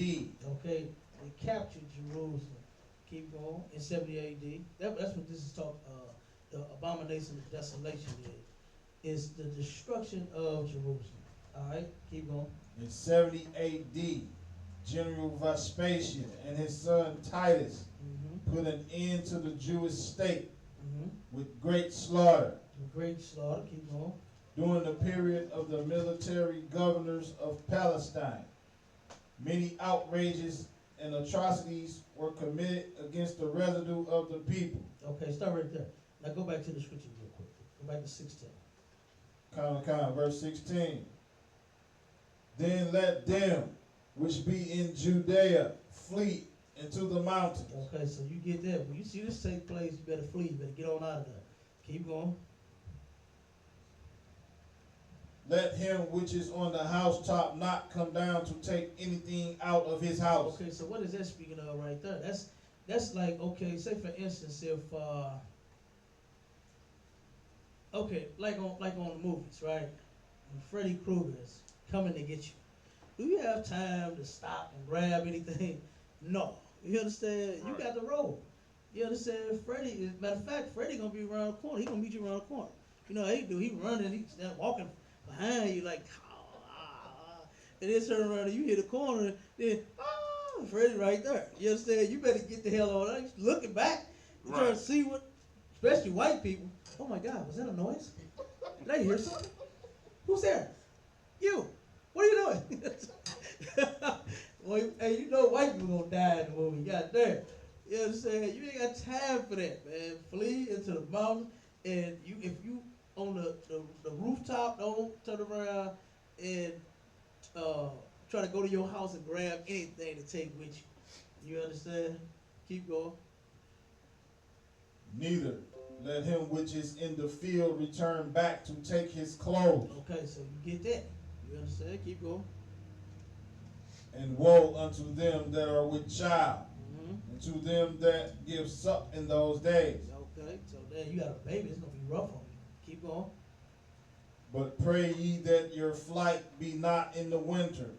Okay, they captured Jerusalem. Keep going. In 70 AD. That's what this is talking. The abomination of desolation is the destruction of Jerusalem. All right, keep going. In 70 AD, General Vespasian and his son Titus put an end to the Jewish state with great slaughter. Great slaughter. Keep going. During the period of the military governors of Palestine, many outrages and atrocities were committed against the residue of the people. Okay, start right there. Now go back to the scripture real quick. Go back to 16. Verse 16. Then let them which be in Judea flee into the mountains. Okay, so you get that. When you see this take place, you better flee. You better get on out of there. Keep going. Let him which is on the housetop not come down to take anything out of his house. Okay, so what is that speaking of right there? That's like, okay, say for instance, if okay, like on the movies, right? When Freddy Krueger is coming to get you, do you have time to stop and grab anything? No. You understand? You got the roll. You understand? Matter of fact, Freddy gonna be around the corner. He gonna meet you around the corner. You know how he do? He running, he's walking behind you like, and then turn around and you hit the corner, then Freddy right there. You understand? You better get the hell on out. Looking back, you trying to see what, especially white people. Oh my God, was that a noise? Did I hear something? Who's there? You. What are you doing? Well, hey, you know white people gonna die in the movie. God damn. You understand? You ain't got time for that, man. Flee into the mountains, and if you on the rooftop, don't turn around and try to go to your house and grab anything to take with you. You understand? Keep going. Neither let him which is in the field return back to take his clothes. Okay, so you get that. You understand? Keep going. And woe unto them that are with child, and to them that give suck in those days. Okay, so then you got a baby, it's gonna be rough on you. Keep going. But pray ye that your flight be not in the winter,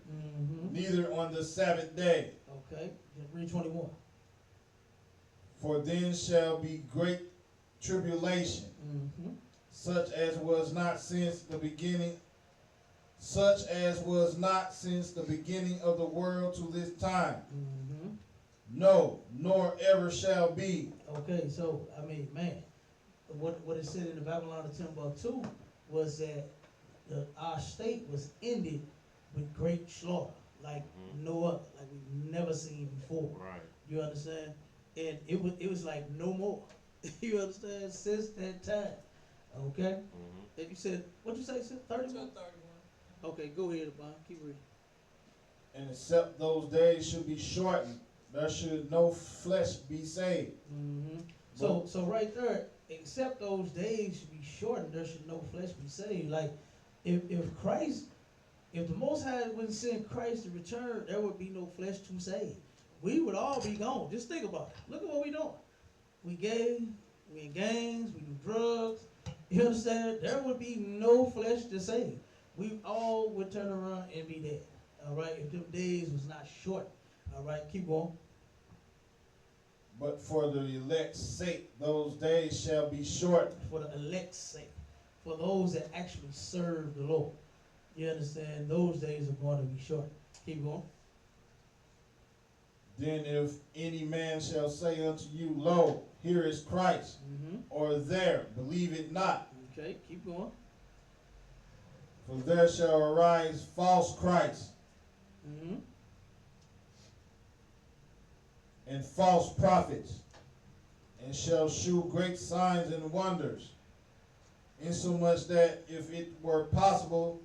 neither on the Sabbath day. Okay, read 21. For then shall be great tribulation, such as was not since the beginning of the world to this time. No, nor ever shall be. Okay, so I mean, man, what it said in the Babylon of Timbuktu was that our state was ended with great slaughter, like no other, like we've never seen before. Right. You understand? And it was like no more. You understand? Since that time. Okay? And you said, what'd you say, sis? 31? 31. Okay, go ahead, Bob. Keep reading. And except those days should be shortened, there should no flesh be saved. So right there, except those days should be shortened, there should no flesh be saved. Like, if the Most High wouldn't send Christ to return, there would be no flesh to save. We would all be gone. Just think about it. Look at what we doing. We gay, we in gangs, we do drugs. You understand? There would be no flesh to save. We all would turn around and be dead. All right? If them days was not short. All right? Keep going. But for the elect's sake, those days shall be shortened. For the elect's sake. For those that actually serve the Lord. You understand? Those days are going to be short. Keep going. Then if any man shall say unto you, Lo, here is Christ, or there, believe it not. Okay, keep going. For there shall arise false Christs, and false prophets, and shall shew great signs and wonders, insomuch that if it were possible,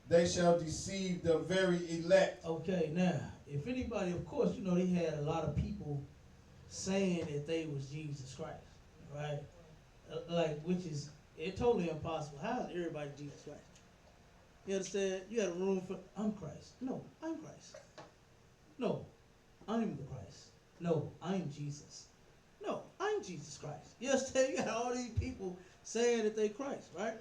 they shall deceive the very elect. Okay, now, if anybody, of course, you know, they had a lot of people saying that they was Jesus Christ, right? Like, which is totally impossible. How is everybody Jesus Christ? You understand? You got a room for, I'm Christ. No, I'm Christ. No, I'm the Christ. No, I'm Jesus. No, I'm Jesus Christ. You understand? You got all these people saying that they Christ, right?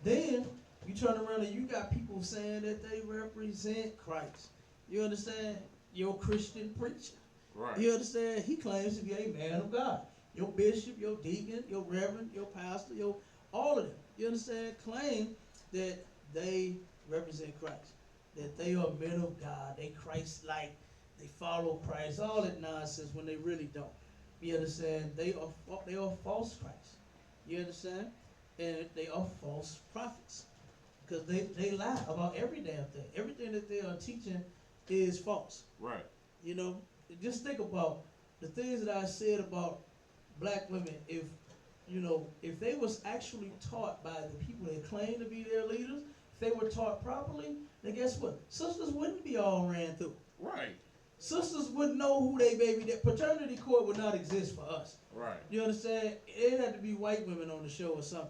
Then you turn around and you got people saying that they represent Christ. You understand? Your Christian preacher. Right. You understand? He claims to be a man of God. Your bishop, your deacon, your reverend, your pastor, all of them. You understand? Claim that they represent Christ. That they are men of God. They Christ-like. They follow Christ. All that nonsense when they really don't. You understand? They are false Christ. You understand? And they are false prophets. Because they lie about every damn thing. Everything that they are teaching is false. Right. You know, just think about the things that I said about black women. If they was actually taught by the people that claim to be their leaders, if they were taught properly, then guess what? Sisters wouldn't be all ran through. Right. Sisters wouldn't know who they baby. That paternity court would not exist for us. Right. You understand? It'd have to be white women on the show or something.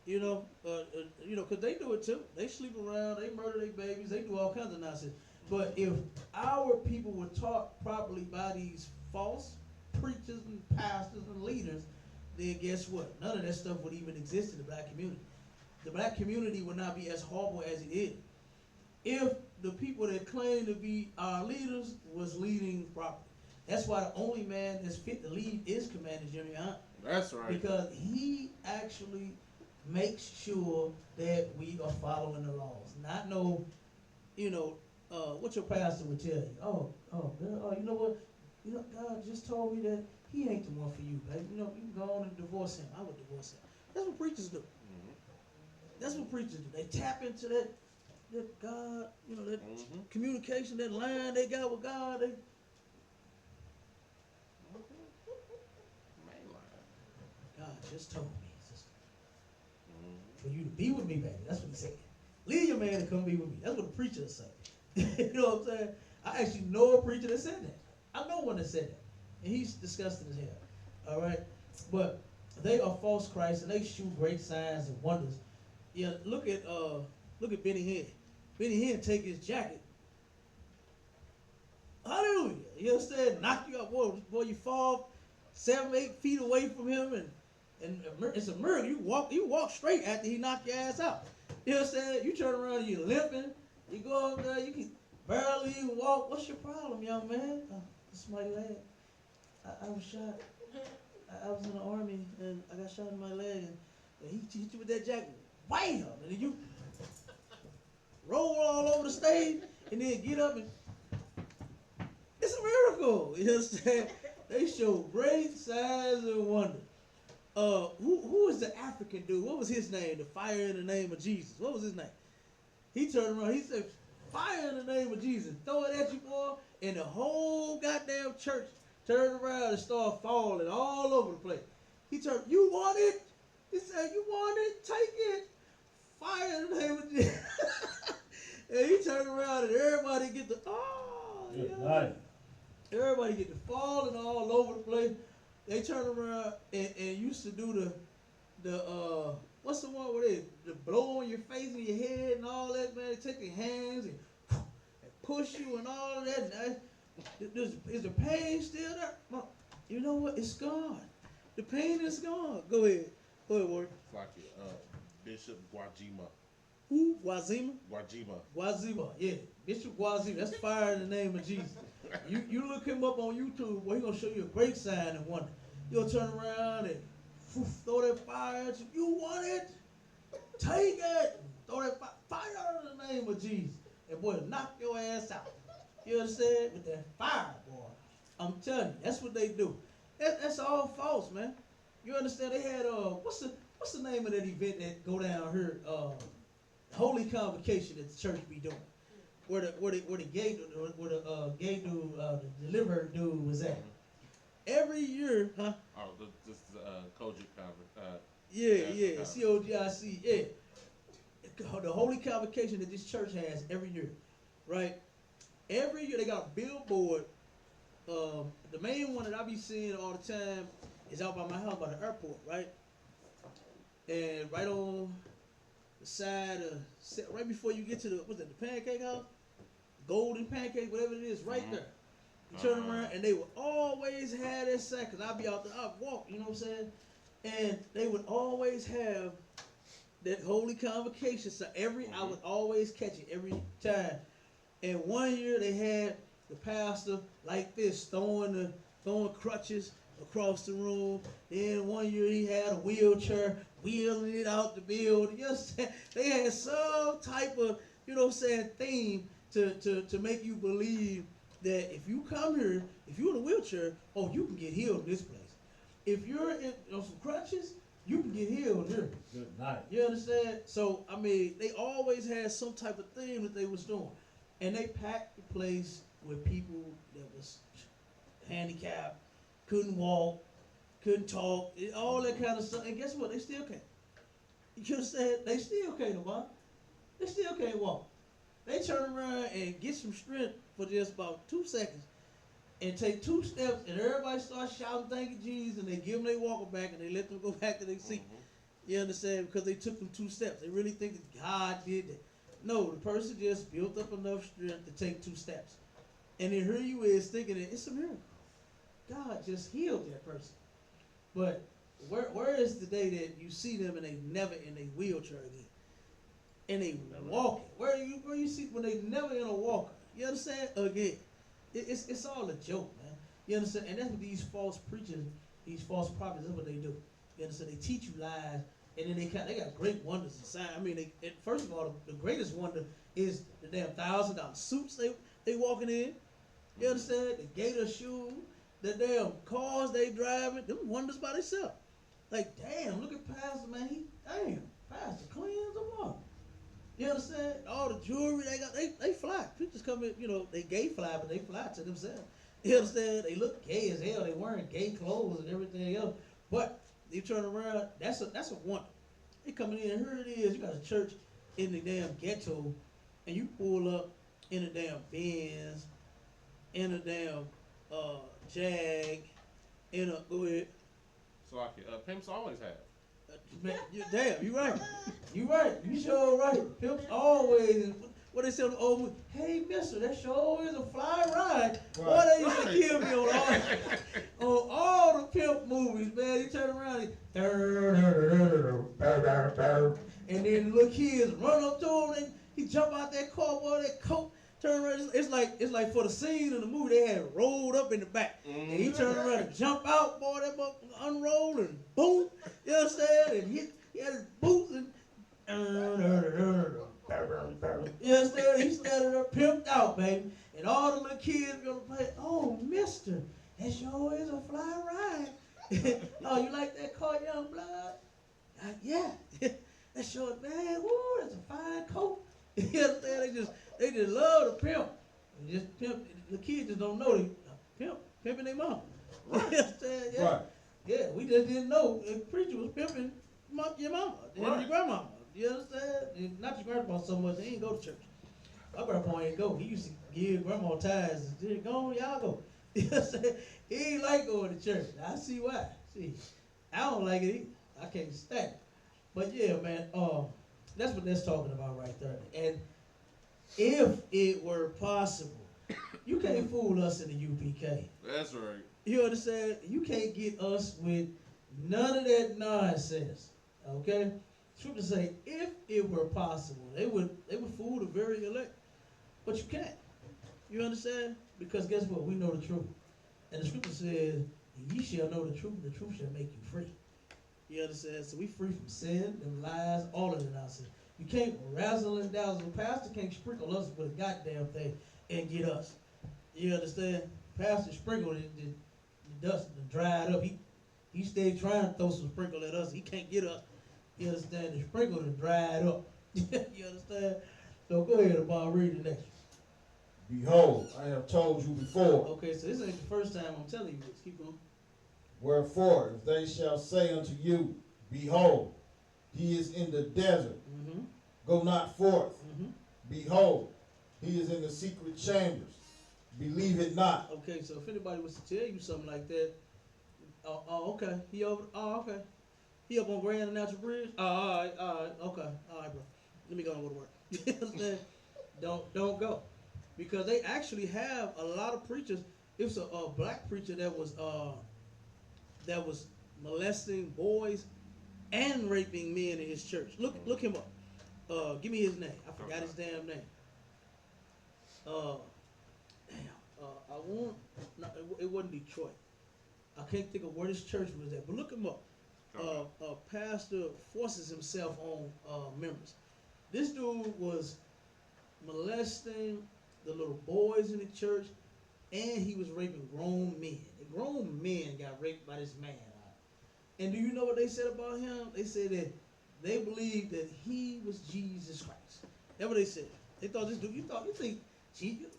You know, because they do it too. They sleep around, they murder their babies, they do all kinds of nonsense. But if our people were taught properly by these false preachers and pastors and leaders, then guess what? None of that stuff would even exist in the black community. The black community would not be as horrible as it is if the people that claim to be our leaders was leading properly. That's why the only man that's fit to lead is Commander Jimmy Hunt. That's right. Because he actually makes sure that we are following the laws. Not no, what your pastor would tell you. Oh, girl, you know what? God just told me that he ain't the one for you, baby. You can go on and divorce him. I would divorce him. That's what preachers do. Mm-hmm. That's what preachers do. They tap into that God, that communication, that line they got with God. God just told me, sister, for you to be with me, baby. That's what he said. Leave your man to come be with me. That's what the preacher say. You know what I'm saying? I actually know a preacher that said that. I know one that said that. And he's disgusting as hell. All right? But they are false Christ, and they shoot great signs and wonders. Yeah, look at Benny Hinn. Benny Hinn take his jacket. Hallelujah. You understand? Knock you up, boy, you fall 7-8 feet away from him, and it's a miracle. You walk straight after he knocked your ass out. You understand? You turn around, you limping. You go up there, you can barely even walk. What's your problem, young man? It's my leg. I was shot. I was in the army, and I got shot in my leg, and he hit you with that jacket. Wham! And then you roll all over the stage, and then get up and it's a miracle. You understand? They show great signs and wonders. Who is the African dude? What was his name? The fire in the name of Jesus. What was his name? He turned around. He said, "Fire in the name of Jesus." Throw it at you, boy, and the whole goddamn church turned around and started falling all over the place. He turned. You want it? He said, "You want it? Take it." Fire in the name of Jesus. And he turned around and everybody get the Nice. Everybody get to falling all over the place. They turn around and used to do the what's the one where they blow on your face and your head and all that, man. They take their hands and push you and all of that. Is the pain still there? You know what? It's gone. The pain is gone. Go ahead, Ward. Like Bishop Gwajima. Who? Wazima? Gwajima. Yeah. Bishop Gwazima. That's fire in the name of Jesus. You look him up on YouTube, boy, he's going to show you a great sign and wonder. You'll turn around and throw that fire at you. You want it? Take it. Throw that fire in the name of Jesus. And boy, knock your ass out. You understand? With that fire, boy. I'm telling you, that's what they do. That's all false, man. You understand? They had, what's the name of that event that go down here? Holy Convocation that the church be doing. Where the gay dude, the deliverer dude was at. every year, huh? Oh, this is Kojic conference. Yeah, conference. COGIC, yeah. The Holy Convocation that this church has every year, right? Every year they got a billboard. The main one that I be seeing all the time is out by my house by the airport, right? And right on the side of, right before you get to the pancake house? Golden pancake, whatever it is, right there. You turn around and they would always have that sign, cause I'd be out there, I'd walk, you know what I'm saying? And they would always have that Holy Convocation. So I would always catch it every time. And one year they had the pastor like this throwing crutches across the room. Then one year he had a wheelchair wheeling it out the building. You understand? They had some type of, you know what I'm saying, theme to make you believe that if you come here, if you're in a wheelchair, oh, you can get healed in this place. If you're on some crutches, you can get healed here. Good night. You understand? So, I mean, they always had some type of thing that they was doing. And they packed the place with people that was handicapped, couldn't walk, couldn't talk, all that kind of stuff. And guess what? They still can't. You understand? They still can't walk. They still can't walk. They turn around and get some strength for just about 2 seconds and take 2 steps, and everybody starts shouting, "Thank you, Jesus," and they give them their walker back and they let them go back to their seat. You understand? Because they took them 2 steps. They really think that God did that. No, the person just built up enough strength to take 2 steps. And then here you is thinking that it's a miracle. God just healed that person. But where is the day that you see them and they never in a wheelchair again? And they walking. Where you see when they never in a walker? You understand? Again, it's all a joke, man. You understand? And that's what these false preachers, these false prophets, that's what they do. You understand? They teach you lies, and then they got great wonders inside. I mean, first of all, the greatest wonder is the damn $1,000 suits they walking in. You understand? The gator shoes, the damn cars they driving, them wonders by themselves. Like, damn, look at Pastor, man. Pastor cleans them up. You understand? All the jewelry they got, they fly. Preachers come in, you know, they gay fly, but they fly to themselves. You understand? They look gay as hell. They wearing gay clothes and everything else. But they turn around, that's a wonder. They coming in, here it is. You got a church in the damn ghetto, and you pull up in a damn Benz, in a damn Jag, in a, go ahead. So I can, pimps always have. Man, you right. You right. You sure right. Pimps always, what they say on the old movie, hey mister, that sure is a fly ride. Right. Boy, they used to kill me on all the pimp movies, man. He turn around and then the little kids run up to him and he jump out that car, boy, that coat. Turn around, it's like for the scene in the movie they had rolled up in the back. And he turned around and jump out, boy, that boy unroll and boom. You understand? And he had his boots and you understand? He standing there pimped out, baby. And all the little kids gonna play, oh mister, that sure is a fly ride. Oh, you like that car, young blood? Yeah. That sure, man, woo, that's a fine coat. You understand? They just love the pimp. Just pimp. The kids just don't know they pimping their mom. Right. You understand? Yeah. Right. Yeah, we just didn't know the preacher was pimping your mama and your grandmama. You understand? And not your grandpa so much. They ain't go to church. My grandpa ain't go. He used to give grandma tithes. Go on, y'all go. You understand? He ain't like going to church. I see why. See, I don't like it either. I can't stand it. But yeah, man, that's what that's talking about right there. And if it were possible, you can't fool us in the UPK. That's right. You understand? You can't get us with none of that nonsense. Okay? Scripture say, if it were possible, they would fool the very elect. But you can't. You understand? Because guess what? We know the truth. And the scripture says, ye shall know the truth, and the truth shall make you free. You understand? So we free from sin, them lies, all of the nonsense. You can't razzle and dazzle. The pastor can't sprinkle us with a goddamn thing and get us. You understand? Pastor sprinkled it, the dust dried up. He stayed trying to throw some sprinkle at us. He can't get us. You understand? The sprinkle is dried up. You understand? So go ahead and read the next one. Behold, I have told you before. Okay, so this ain't the first time I'm telling you this. Keep going. Wherefore, if they shall say unto you, Behold, he is in the desert, Mm-hmm. go not forth. Mm-hmm. Behold, he is in the secret chambers, believe it not. Okay, so if anybody was to tell you something like that, okay, okay, he up on Grand and Natural Bridge. All right, okay, all right, bro. Let me go and go to work. You know what I'm saying? Don't go, because they actually have a lot of preachers. It was a black preacher that was molesting boys and raping men in his church. Look him up. Give me his name. I forgot his damn name. Uh, I won't. No, it wasn't Detroit. I can't think of where this church was at, but look him up. Pastor forces himself on members. This dude was molesting the little boys in the church, and he was raping grown men. And grown men got raped by this man. And do you know what they said about him? They said that they believed that he was Jesus Christ. That's what they said. They thought this dude. You think Jesus?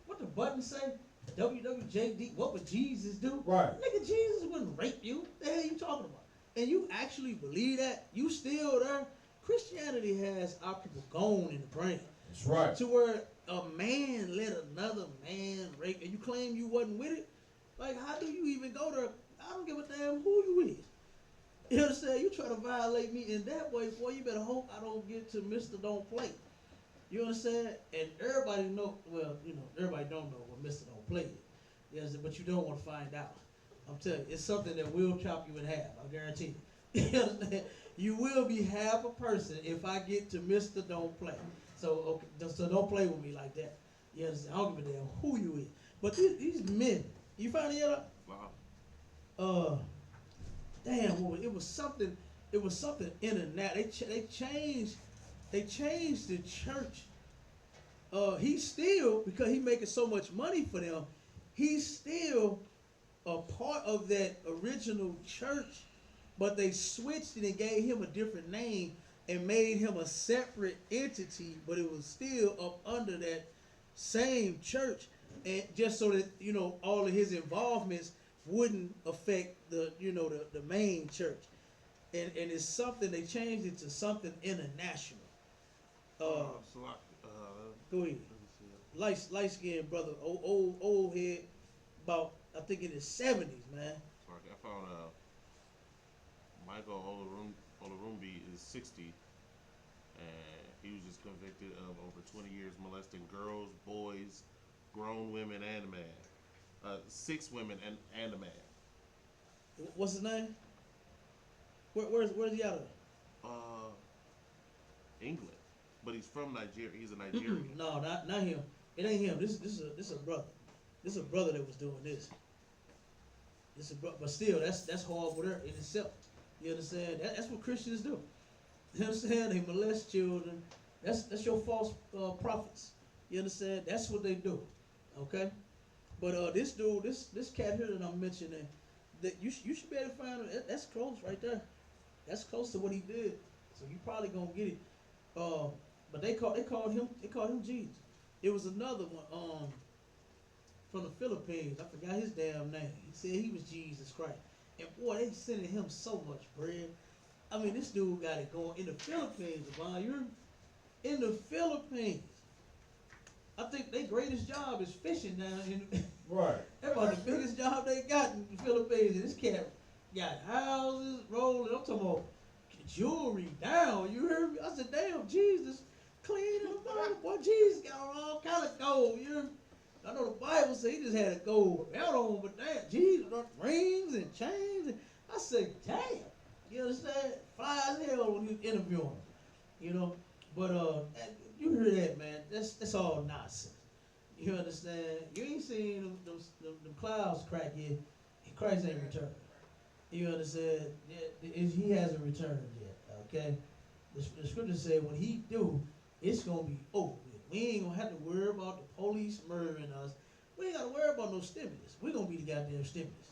What the button say? WWJD. What would Jesus do? Right. Nigga, Jesus wouldn't rape you. What the hell you talking about? And you actually believe that? You still there? Christianity has our people gone in the brain. That's right. To where a man let another man rape, and you claim you wasn't with it? Like, how do you even go there? I don't give a damn who you is. You understand? You try to violate me in that way, boy, you better hope I don't get to Mr. Don't Play. You understand? And everybody know, well, you know, everybody don't know what Mr. Don't Play is. Yes, but you don't want to find out. I'm telling you, it's something that will chop you in half, I guarantee you. You understand? You will be half a person if I get to Mr. Don't Play. So, okay, so don't play with me like that. You understand? I don't give a damn who you is. But these men, you find it out? Wow. Damn, it was something. It was something international. They changed the church. He's still, because he making so much money for them, he's still a part of that original church, but they switched it and gave him a different name and made him a separate entity, but it was still up under that same church, and just so that, you know, all of his involvements wouldn't affect the main church. And it's something, they changed it to something international. Go ahead. Light skinned brother, old head, about, I think in his 70s, man. Sorry, I found Michael Olorumbi is 60, and he was just convicted of over 20 years molesting girls, boys, grown women, and a man. 6 women and a man. What's his name? Where's he out of? England, but he's from Nigeria. He's a Nigerian. No, not him. It ain't him. This is a brother. This is a brother that was doing this. But still, that's horrible there in itself. You understand? That's what Christians do. You understand? They molest children. That's your false prophets. You understand? That's what they do. Okay. But this dude, this cat here that I'm mentioning, that you should be able to find him. That's close right there. That's close to what he did. So you probably gonna get it. But they called him Jesus. It was another one from the Philippines. I forgot his damn name. He said he was Jesus Christ. And boy, they sending him so much bread. I mean, this dude got it going in the Philippines, Devon. You're in the Philippines. I think their greatest job is fishing down in. Right. That's about the biggest job they got in the Philippines. And this cat got houses rolling. I'm talking about jewelry down. You heard me? I said, damn, Jesus, clean the Bible. Boy, Jesus got all kind of gold. You heard me? I know the Bible says he just had a gold belt on, but damn, Jesus, rings and chains. And I said, damn. You understand? Fly as hell when you interview him. You know? But you hear that, man. That's all nonsense. You understand? You ain't seen them clouds crack yet. Christ ain't returned. You understand? He hasn't returned yet. Okay? The scripture said when he do, it's gonna be over with. We ain't gonna have to worry about the police murdering us. We ain't gotta worry about no stimulus. We gonna be the goddamn stimulus.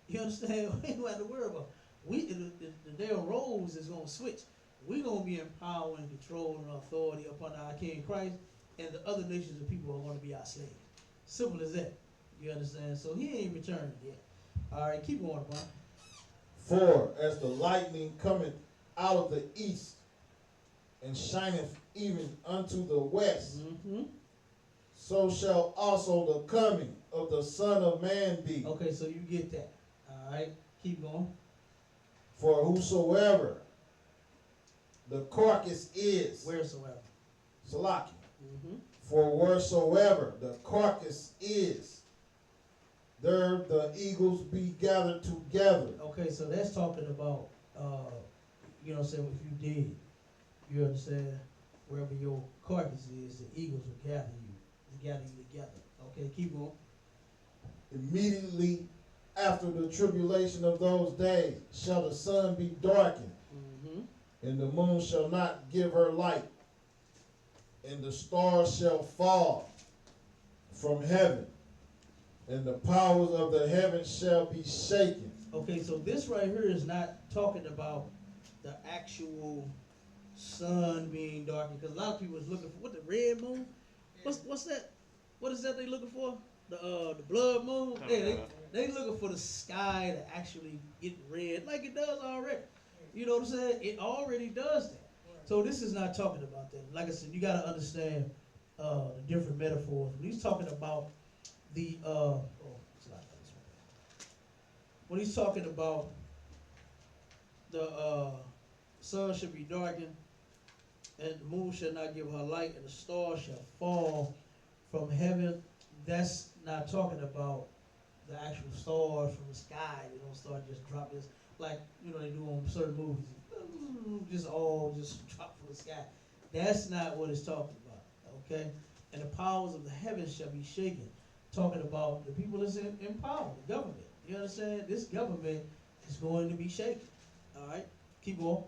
You understand? We ain't gonna have to worry about. The damn roles is gonna switch. We gonna be in power and control and authority upon our King Christ, and the other nations of people are gonna be our slaves. Simple as that. You understand? So he ain't returned yet. All right, keep going, Bob. For as the lightning cometh out of the east, and shineth even unto the west, Mm-hmm. so shall also the coming of the Son of Man be. Okay, so you get that. All right, keep going. For whosoever the carcass is, Wheresoever. Salaki, Mm-hmm. for wheresoever the carcass is, there the eagles be gathered together. Okay, so that's talking about, you know what I'm saying, if you did, you understand, wherever your carcass is, the eagles will gather you together. Okay, keep going. Immediately after the tribulation of those days shall the sun be darkened, Mm-hmm. and the moon shall not give her light, and the stars shall fall from heaven, and the powers of the heavens shall be shaken. Okay, so this right here is not talking about the actual sun being darkened, because a lot of people is looking for what, the red moon. What's that? What is that they looking for? The blood moon. Yeah, they looking for the sky to actually get red, like it does already. You know what I'm saying? It already does that. So this is not talking about that. Like I said, you got to understand the different metaphors. When he's talking about the it's not this one. When he's talking about the sun should be darkened, and the moon shall not give her light, and the stars shall fall from heaven, that's not talking about the actual stars from the sky. They don't start just dropping this like, you know, they do on certain movies. Just all just drop from the sky. That's not what it's talking about. Okay? And the powers of the heavens shall be shaken. Talking about the people that's in power, the government. You understand? This government is going to be shaken. All right? Keep going.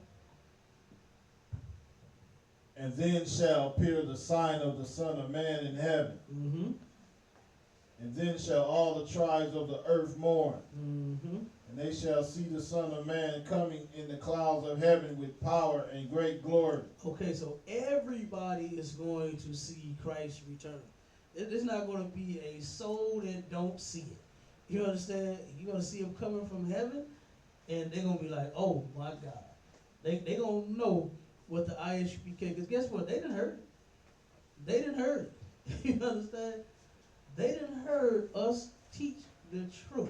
And then shall appear the sign of the Son of Man in heaven. Mm-hmm. And then shall all the tribes of the earth mourn. Mm-hmm. And they shall see the Son of Man coming in the clouds of heaven with power and great glory. Okay, so everybody is going to see Christ return. It's not going to be a soul that don't see it. You understand? You're going to see him coming from heaven, and they're going to be like, oh my God. They going to know what the Isupk, because guess what? They didn't heard it. They didn't heard it. You understand? They didn't heard us teach the truth.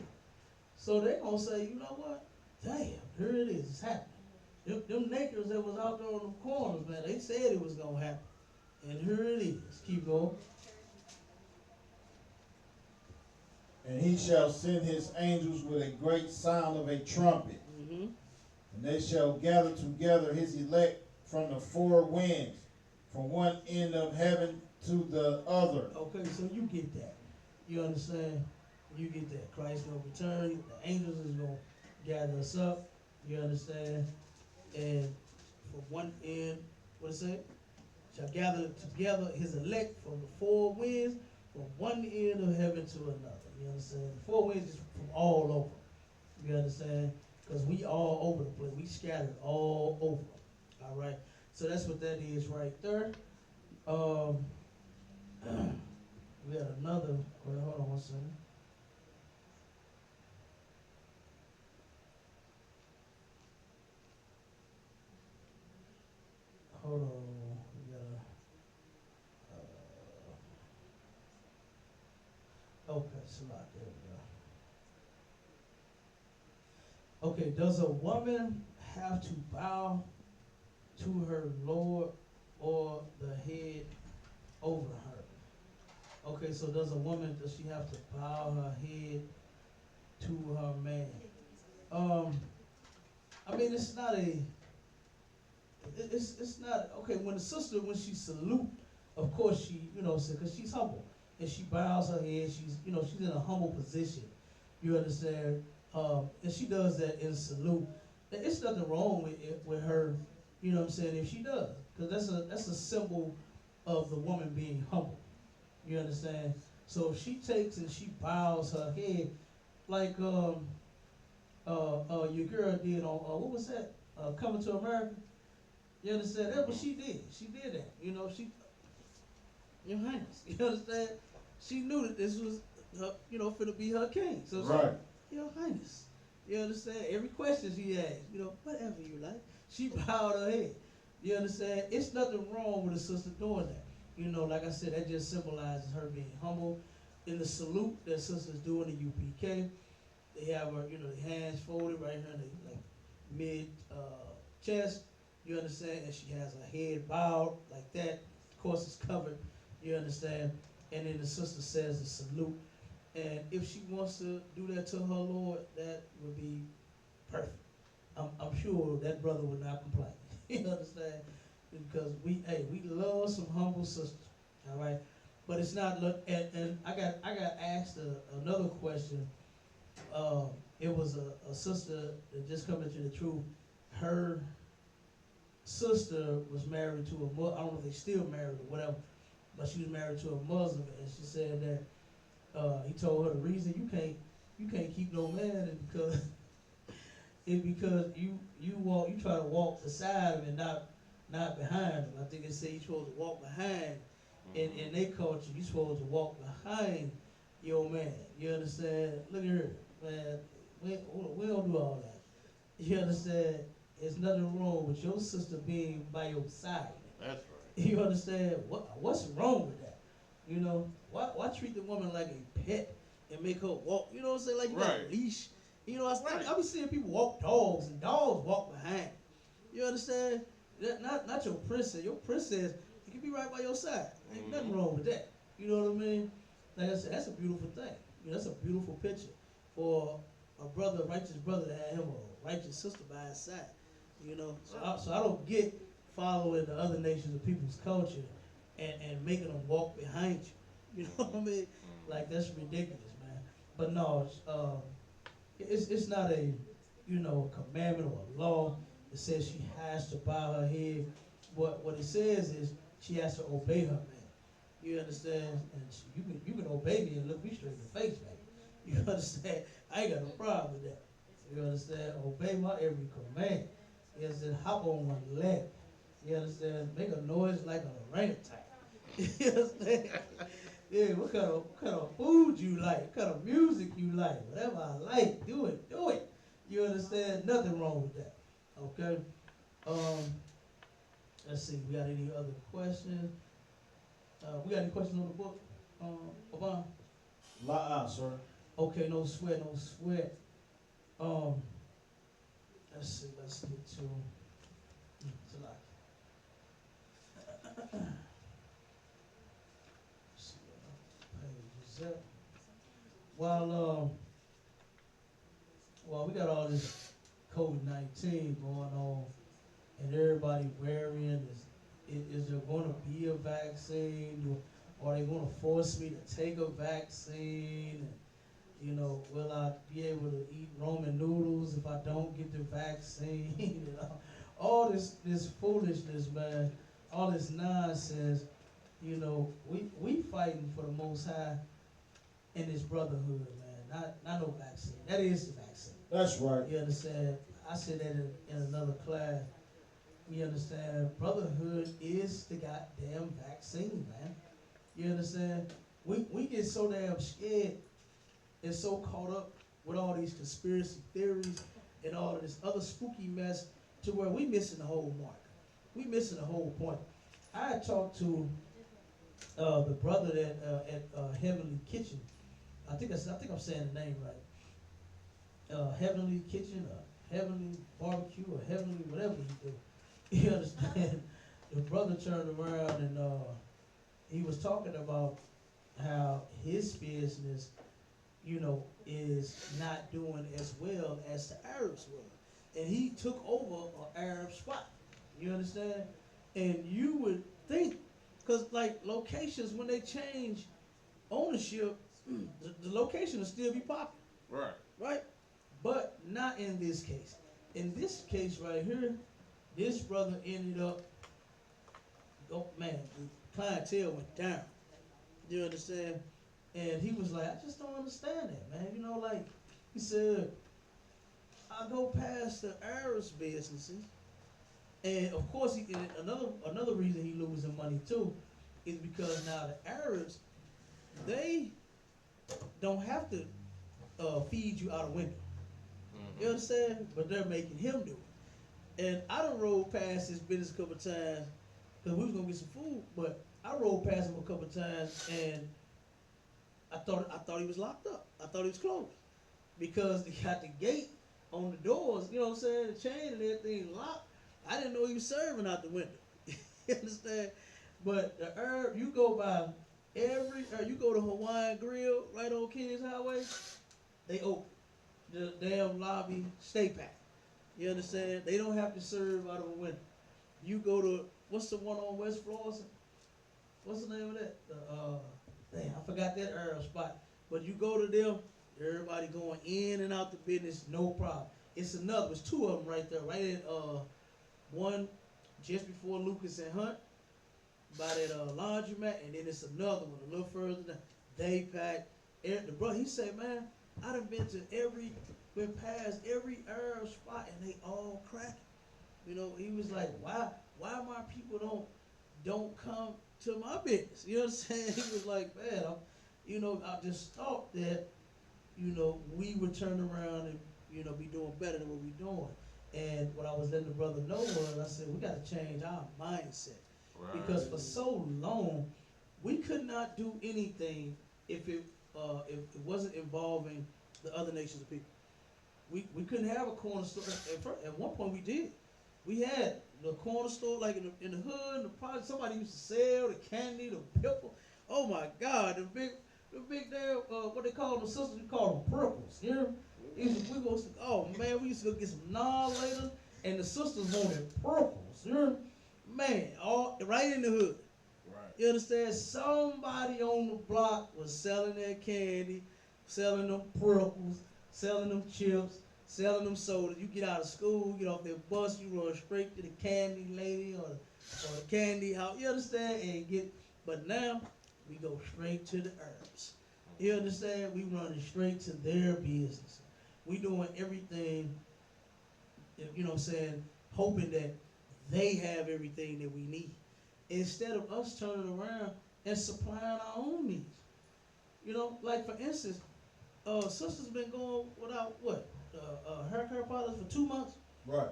So they're going to say, you know what? Damn, here it is. It's happening. Them nakers that was out there on the corners, man, they said it was going to happen. And here it is. Keep going. And he shall send his angels with a great sound of a trumpet. Mm-hmm. And they shall gather together his elect from the four winds, from one end of heaven to the other. Okay, so you get that. You understand? You get that. Christ going to return. The angels is going to gather us up. You understand? And from one end, what it say? Shall gather together his elect from the four winds, from one end of heaven to another. You understand? The four winds is from all over. You understand? Because we all over the place. We scattered all over. All right? So that's what that is right there. We had another. Wait, hold on one second. Hold on. We gotta. Okay, so like, there we go. Okay, does a woman have to bow to her Lord or the head over her? Okay, so does she have to bow her head to her man? I mean, it's not, okay, when she salute, of course she, you know, because she's humble, and she bows her head, she's in a humble position, you understand, and she does that in salute. It's nothing wrong with her, you know what I'm saying, if she does, because that's a symbol of the woman being humble, you understand? So if she takes and she bows her head, like your girl did on, what was that, Coming to America? You understand? That's what she did. She did that. You know, Your Highness. You understand? She knew that this was her, finna be her king. So right. Your Highness, You understand? Every question she asked, whatever you like. She bowed her head. You understand? It's nothing wrong with a sister doing that. Like I said, that just symbolizes her being humble. In the salute that sisters do in the UPK, they have her, the hands folded right here in the like mid chest. You understand? And she has her head bowed like that. Of course, it's covered. You understand? And then the sister says the salute. And if she wants to do that to her Lord, that would be perfect. I'm sure that brother would not complain. You understand? Because we love some humble sisters. All right. But it's not look and I got asked another question. It was a sister that just come into the truth. Her sister was married to a I don't know if they still married or whatever, but she was married to a Muslim, and she said that he told her the reason you can't keep no man is because you try to walk beside him and not behind him. I think they say you're supposed to walk behind. In their culture, you're supposed to walk behind your man. You understand? Look at her, man. We don't do all that. You understand? There's nothing wrong with your sister being by your side. That's right. You understand? What's wrong with that? Why treat the woman like a pet and make her walk? You know what I'm saying? Like you got a leash. I be seeing people walk dogs, and dogs walk behind. You understand? Not your princess. Your princess, it can be right by your side. Ain't nothing wrong with that. You know what I mean? Like I said, that's a beautiful thing. That's a beautiful picture for a righteous brother, to have him a righteous sister by his side. So I don't get following the other nations of people's culture and making them walk behind you. You know what I mean? Like, that's ridiculous, man. But no, it's not a commandment or a law that says she has to bow her head. What it says is she has to obey her man. You understand? And you can obey me and look me straight in the face, baby. You understand? I ain't got no problem with that. You understand? Obey my every command. You understand? Hop on one leg. You understand? Make a noise like an orangutan. You understand? Yeah, what kind of food you like? What kind of music you like? Whatever I like, do it. You understand? Nothing wrong with that. Okay? Let's see, we got any other questions? We got any questions on the book? Obama? Sir. Okay, no sweat. Let's see, let's get to Salaki. See what page is that? While we got all this COVID-19 going on and everybody worrying, is there going to be a vaccine? Are they going to force me to take a vaccine? And, will I be able to eat Roman noodles if I don't get the vaccine? All this foolishness, man. All this nonsense. We fighting for the Most High in this brotherhood, man. Not no vaccine. That is the vaccine. That's right. You understand? I said that in another class. You understand? Brotherhood is the goddamn vaccine, man. You understand? We get so damn scared and so caught up with all these conspiracy theories and all of this other spooky mess to where we missing the whole mark. We missing the whole point. I had talked to the brother at Heavenly Kitchen. I think I'm saying the name right. Heavenly Kitchen, or Heavenly Barbecue, or Heavenly whatever he do. You understand? The brother turned around and he was talking about how his business, is not doing as well as the Arabs were. And he took over an Arab spot. You understand? And you would think, because like locations, when they change ownership, the location will still be popular. Right. Right? But not in this case. In this case right here, this brother ended up, the clientele went down. You understand? And he was like, I just don't understand that, man. He said, I go past the Arabs businesses, and of course, another reason he losing money too is because now the Arabs, they don't have to feed you out a window. You understand? But they're making him do it. And I done rolled past his business a couple of times because we was gonna get some food, but I rolled past him a couple of times and I thought he was locked up. I thought he was closed because they got the gate on the doors. You know what I'm saying? The chain and everything locked. I didn't know he was serving out the window. You understand? But the herb, you go by you go to Hawaiian Grill right on Kings Highway, they open. The damn lobby stay packed. You understand? They don't have to serve out of a window. You go to, what's the one on West Florissant? What's the name of that? Damn, I forgot that herb spot. But you go to them, everybody going in and out the business, no problem. It's two of them right there, right at one just before Lucas and Hunt, by that laundromat, and then it's another one a little further down. They pack. The bro, he said, man, I done been past every herb spot, and they all cracking. You know, he was like, why my people don't come to my business? You know what I'm saying? He was like, man, I just thought that, we would turn around and, be doing better than what we doing. And what I was letting the brother know was, I said, we got to change our mindset. Right. Because for so long, we could not do anything if it wasn't involving the other nations of people. We couldn't have a corner store. At one point we did. We had the corner store like in the hood, the project. Somebody used to sell the candy, the pickle. Oh my God, the big damn what they call them sisters, we call them prickles. You know? We used to go get some later, and the sisters wanted prickles. You know? Man, all right in the hood. Right. You understand? Somebody on the block was selling their candy, selling them prickles, selling them chips, selling them sodas. You get out of school, get off that bus, you run straight to the candy lady or the candy house. You understand? But now we go straight to the herbs. You understand? We running straight to their business. We doing everything, hoping that they have everything that we need, instead of us turning around and supplying our own needs. Like for instance, sister's been going without hair care products for 2 months. Right.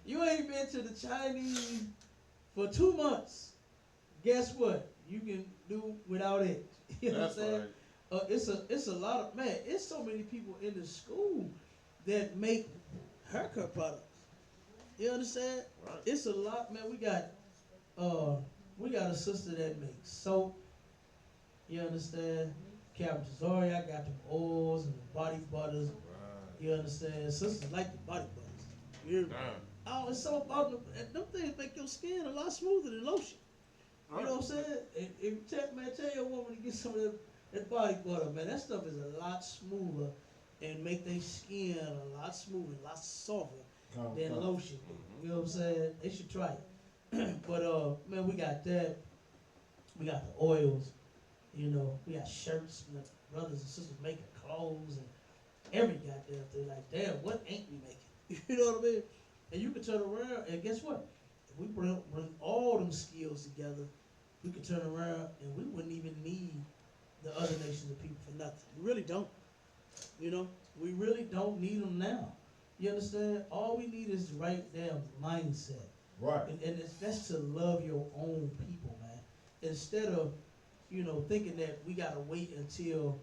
You ain't been to the Chinese for 2 months. Guess what? You can do without it. You know what I'm saying? Right. It's a lot of, man, it's so many people in the school that make hair care products. You understand? Right. It's a lot, man. We got a sister that makes soap. You understand? Captain Zori, I got them oils and the body butters. Right. You understand? Sisters like the body butters. It's so about them things make your skin a lot smoother than lotion. You know what I'm saying? If tell your woman to get some of that body butter, man. That stuff is a lot smoother and make their skin a lot smoother, a lot softer than lotion. You know what I'm saying? They should try it. But man, we got that. We got the oils. We got shirts. Brothers and sisters making clothes and every goddamn thing. Like, damn, what ain't we making? You know what I mean? And you can turn around and guess what? If we bring all them skills together, we could turn around and we wouldn't even need the other nations of people for nothing. We really don't. We really don't need them now. You understand? All we need is the right damn mindset. Right. And that's to love your own people, man. Instead of, thinking that we gotta wait until,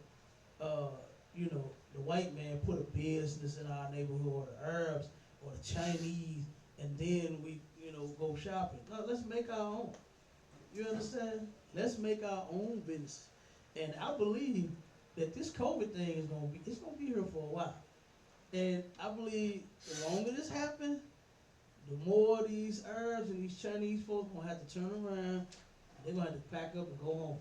the white man put a business in our neighborhood, or the Arabs, or the Chinese, and then we, go shopping. No, let's make our own. You understand? Let's make our own business. And I believe that this COVID thing is gonna be here for a while. And I believe the longer this happens, the more these Arabs and these Chinese folks gonna have to turn around. They're gonna have to pack up and go home.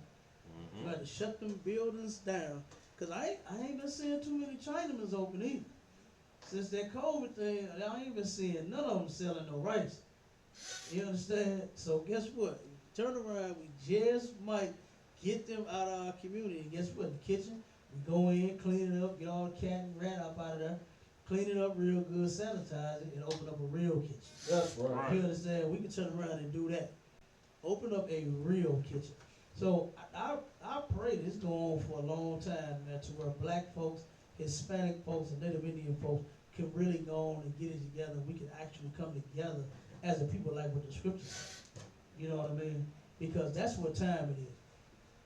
They're gonna have to shut them buildings down. Cause I ain't been seeing too many Chinamans open either. Since that COVID thing, I ain't been seeing none of them selling no rice. You understand? So guess what? Turn around, we just might get them out of our community. And guess what? In the kitchen, we go in, clean it up, get all the cat and rat up out of there, clean it up real good, sanitize it, and open up a real kitchen. That's right. You understand? We can turn around and do that. Open up a real kitchen. So I pray this go on for a long time, man, to where black folks Hispanic folks and Native Indian folks can really go on and get it together. We can actually come together as a people like what the scriptures say. You know what I mean? Because that's what time it is.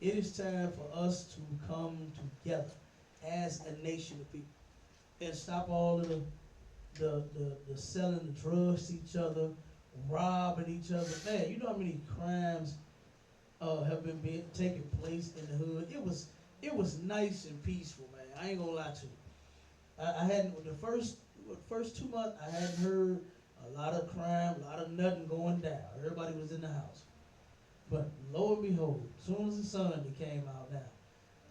It is time for us to come together as a nation of people and stop all of the selling the drugs to each other, robbing each other. Man, you know how many crimes have been taking place in the hood? It was nice and peaceful, man. I ain't gonna lie to you. I hadn't the first 2 months I hadn't heard a lot of crime, a lot of nothing going down. Everybody was in the house. But lo and behold, as soon as the sun came out now,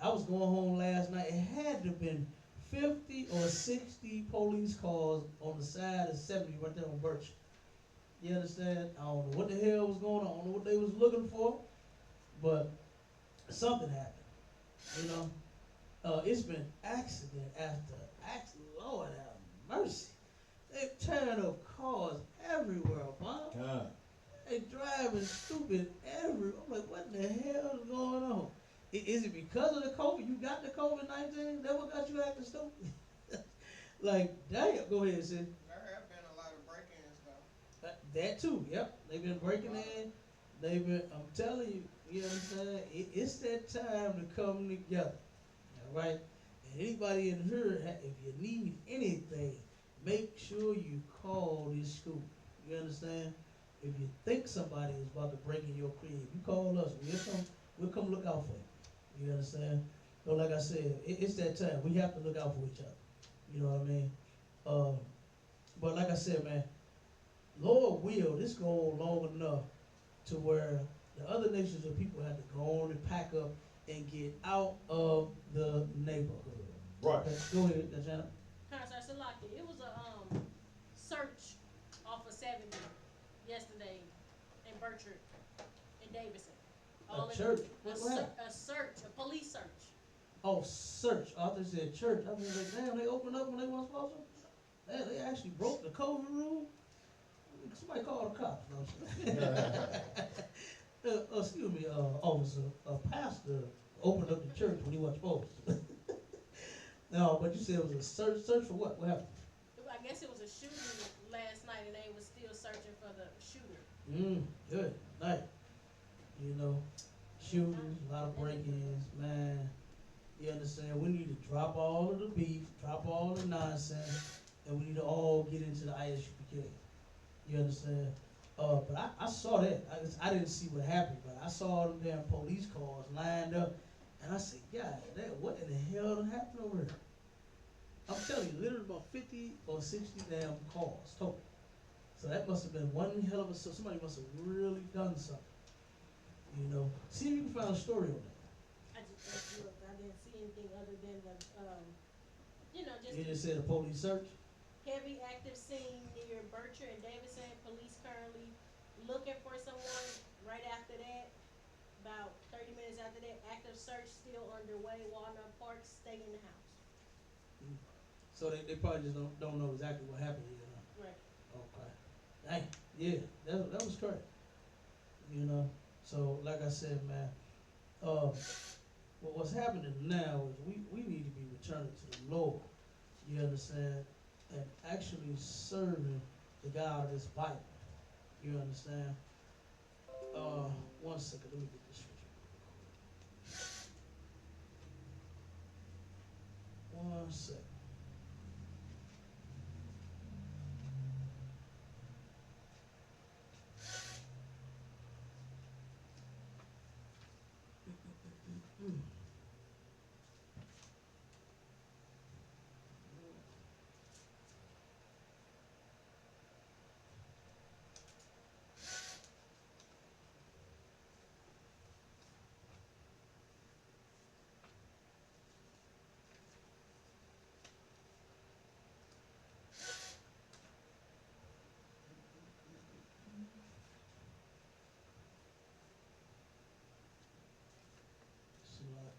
I was going home last night. It had to have been 50 or 60 police cars on the side of 70 right there on Birch. You understand? I don't know what the hell was going on. I don't know what they was looking for, but something happened. You know, it's been accident after accident. Lord have mercy. They tearing up cars everywhere, Bob. God. They driving stupid everywhere. I'm like, what the hell is going on? Is it because of the COVID? You got the COVID-19? That what got you acting stupid? Like, damn. Go ahead, sis. There have been a lot of break-ins though. That too, yep. They've been breaking in. They've been, I'm telling you, you know what I'm saying? It's that time to come together. All right? And anybody in here, if you need anything, make sure you call this school. You understand? If you think somebody is about to break in your crib, you call us. We'll come look out for you. You understand? So like I said, it's that time. We have to look out for each other. You know what I mean? But like I said, man, Lord will, this go on long enough to where the other nations of people have to go on and pack up and get out of the neighborhood. Right. Okay, go ahead, Jana. Sir Salaki, it was a search off of 70 yesterday in Berkshire and Davidson. A church? What happened? A search, a police search. Oh, search. I thought they said church. I was like, damn, they opened up when they weren't supposed to? Damn, they actually broke the COVID rule? Somebody call the cops. Excuse me, officer. A pastor opened up the church when he wasn't supposed to. No, but you said it was a search. Search for what? What happened? I guess it was a shooting last night, and they was still searching for the shooter. Good night. You know, shootings, a lot of break-ins, man. You understand? We need to drop all of the beef, drop all the nonsense, and we need to all get into the ISUPK. You understand? But I saw that. I didn't see what happened, but I saw them damn police cars lined up, and I said, God, what in the hell happened over here? I'm telling you, literally about 50 or 60 damn cars total. So that must have been one hell of a, so somebody must have really done something. You know, see if you can find a story on that. I just looked. I didn't see anything other than the, just. You just said a police search? Heavy active scene near Berkshire and Davidson. Police currently looking for someone. Right after that, about 30 minutes after that, active search still underway. Walnut Park, stay in the house. So they probably just don't know exactly what happened here. Huh? Right. Okay. Dang. Yeah, that was correct. You know. So like I said, man, what's happening now is we need to be returning to the Lord. You understand? And actually serving the God of this Bible. You understand? 1 second, let me get this scripture. 1 second.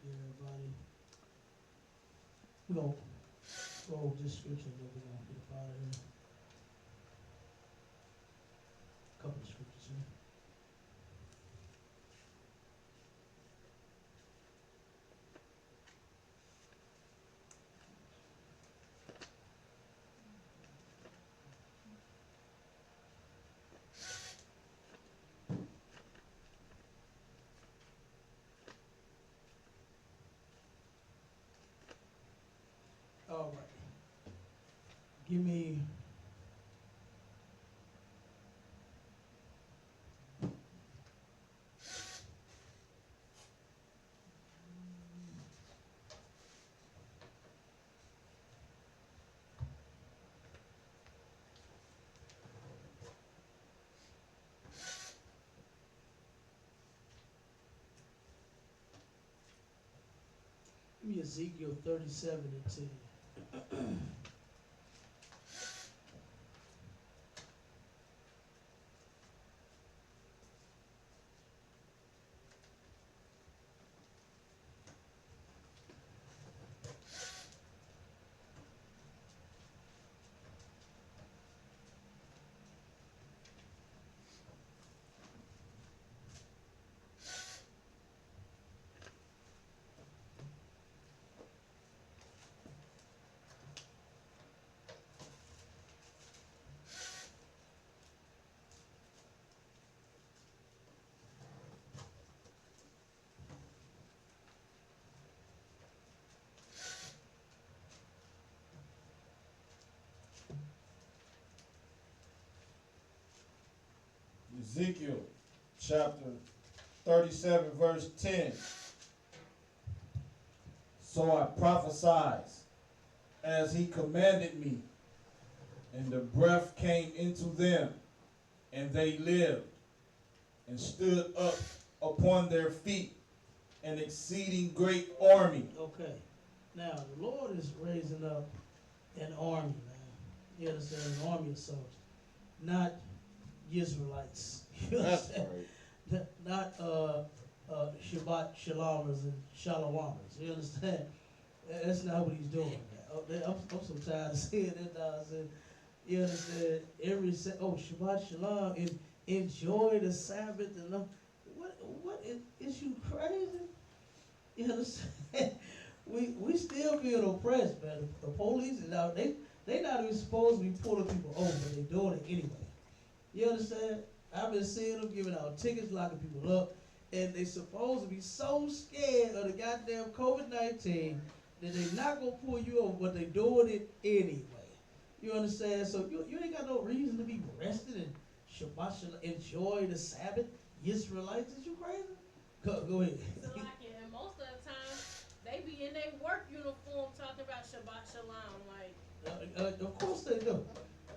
Everybody, we're gonna go over this scripture and then we're gonna get up out of here. A couple of scriptures here. Give me Ezekiel 37:10. Ezekiel chapter 37, verse 10. So I prophesied as he commanded me, and the breath came into them, and they lived, and stood up upon their feet, an exceeding great army. Okay. Now the Lord is raising up an army, man. You understand? An army of soldiers, not Israelites. You That's understand? right. Not Shabbat Shalomers and Shalomers. You understand? That's not what he's doing. Man. I'm so tired of seeing that nonsense. You understand? Shabbat Shalom and enjoy the Sabbath and what is you crazy? You understand? We still being oppressed, man. The police is out. They not even supposed to be pulling people over, but they doing it anyway. You understand? I've been seeing them giving out tickets, locking people up, and they supposed to be so scared of the goddamn COVID-19 that they not gonna pull you over, but they doing it anyway. You understand? So you ain't got no reason to be rested and Shabbat Shalom, enjoy the Sabbath. Israelites, is you crazy? Go ahead. So like, and most of the time, they be in their work uniform talking about Shabbat Shalom. Like, Of course they do.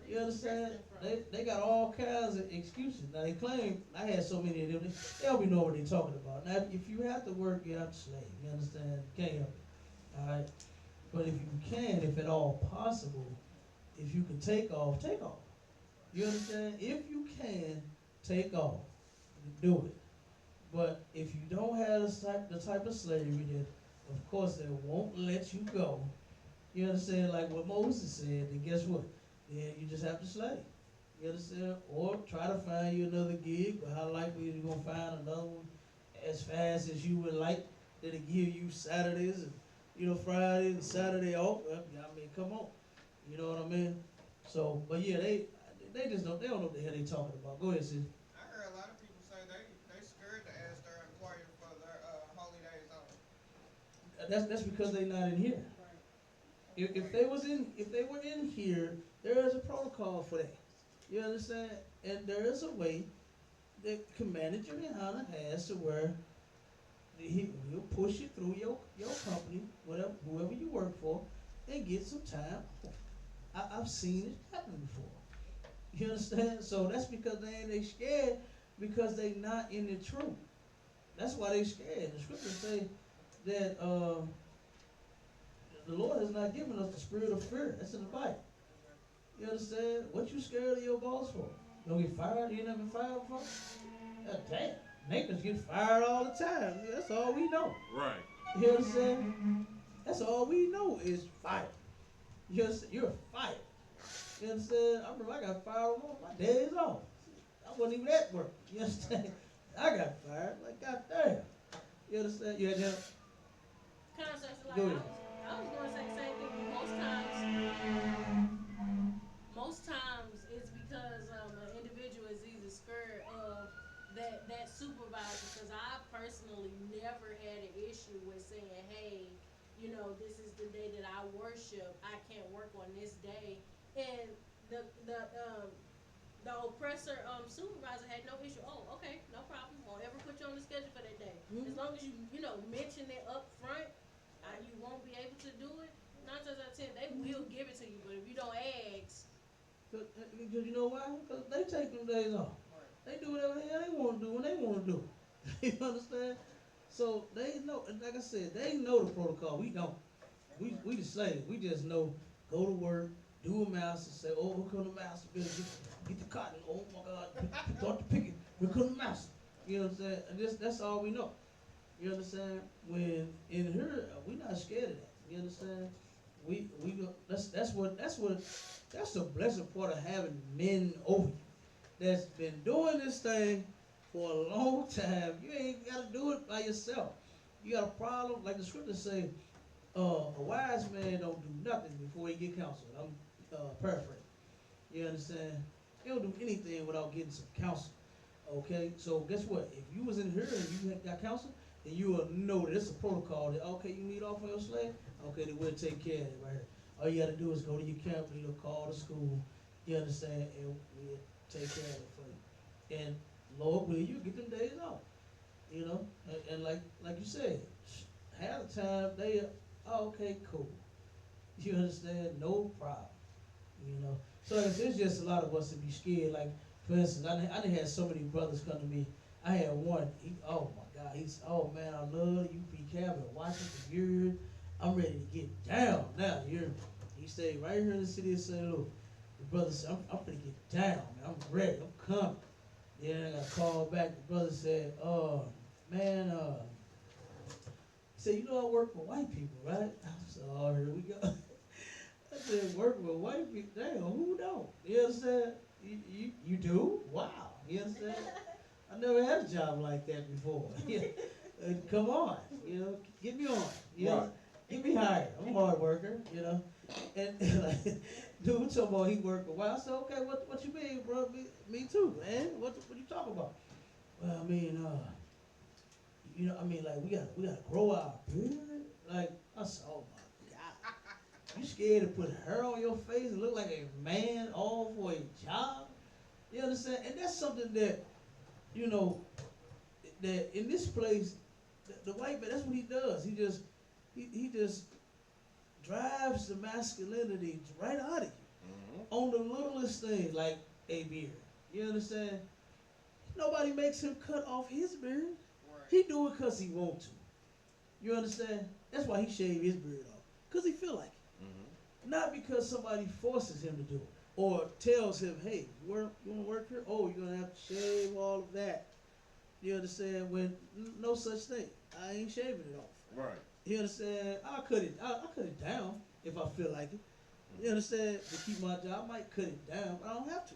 You understand? They got all kinds of excuses. Now they claim, I had so many of them, they don't be know what they're talking about. Now if you have to work, you have to slave. You understand? You can't help it. Alright? But if you can, if at all possible, if you can take off, take off. You understand? If you can, take off. Do it. But if you don't have the type of slavery that, of course, they won't let you go. You understand? Like what Moses said, then guess what? Then you just have to slave. You understand? Or try to find you another gig, but how likely are you going to find another one as fast as you would like that it give you Saturdays and, Fridays and Saturday off? Well, I mean, come on. You know what I mean? So, but yeah, they just don't know what the hell they talking about. Go ahead, sis. I heard a lot of people say they scared to ask their employer for their holidays off. That's because they not in here. If they were in here, there is a protocol for that. You understand? And there is a way that Manager Hannah has to where he'll push you through your company, whoever you work for, and get some time. I've seen it happen before. You understand? So that's because they scared because they not in the truth. That's why they scared. The scriptures say that the Lord has not given us the spirit of fear. That's in the Bible. You understand? What you scared of your boss for? You don't get fired? You ain't never been fired before? Damn. Niggas get fired all the time. That's all we know. Right. You understand? That's all we know is fire. You understand? You're fired. You understand? I remember I got fired on my days off. I wasn't even at work. You understand? I got fired. Like, goddamn. You understand? You had that? concepts like Go ahead. I was going to say the same thing. Most times it's because an individual is either scared of that supervisor. Because I personally never had an issue with saying, hey, this is the day that I worship. I can't work on this day. and the oppressor supervisor had no issue. Oh, okay, no problem. Won't ever put you on the schedule for that day. As long as you know mention it up front, you won't be able to do it. 9 times out of 10, they will give it to you. But if you don't ask, Because you know why? Because they take them days off. Right. They do whatever the hell they want to do when they want to do. You understand? So they know, and like I said, they know the protocol. We don't. We the slaves. We just know go to work, do a mouse, and say, oh, here come the mouse. Get the cotton. Oh my God, start to pick it. Here come the mouse. You know what I'm saying? And that's all we know. You understand? When in here, we not scared of that. You understand? We go. That's the blessed part of having men over you that's been doing this thing for a long time. You ain't got to do it by yourself. You got a problem, like the scriptures say, a wise man don't do nothing before he get counsel. I'm paraphrasing. You understand? He don't do anything without getting some counsel. Okay, so guess what? If you was in here and you got counsel, then you will know that it's a protocol that, okay, you need off on your slave, okay, then we'll take care of it right here. All you gotta do is go to your camp, call the school, you understand, and we'll take care of it for you. And Lord will, you get them days off. You know, and like you said, half the time they, oh, okay, cool. You understand? No problem. You know, so it's just a lot of us to be scared. Like for instance, I done had so many brothers come to me. I had one. Oh my God, oh man, I love UP cabin, watching the yard. I'm ready to get down now. He stayed right here in the city of St. Louis. The brother said, I'm gonna get down, man. I'm ready. I'm coming. Then I got called back. The brother said, man, he said, you know I work for white people, right? I said, oh, here we go. I said, work with white people? Damn, who don't? You understand? You do? Wow. You understand? I never had a job like that before. Come on, get me on. Right. Get me hired. I'm a hard worker, And like, dude talking about he worked a while. I said, okay, what you mean, bro? Me too, man. What you talking about? Well, I mean, like we gotta grow our beard. Like I said, oh my God, you scared to put hair on your face and look like a man all for a job? You understand? And that's something that, that in this place, the white man, that's what he does. He just drives the masculinity right out of you on the littlest things, like a beard. You understand? Nobody makes him cut off his beard. Right. He do it because he want to. You understand? That's why he shaved his beard off. Because he feel like it. Not because somebody forces him to do it. Or tells him, hey, you want to work here? Oh, you're going to have to shave all of that. You understand? When no such thing. I ain't shaving it off. Right. You understand? I'll cut it down if I feel like it. You understand? To keep my job, I might cut it down, but I don't have to.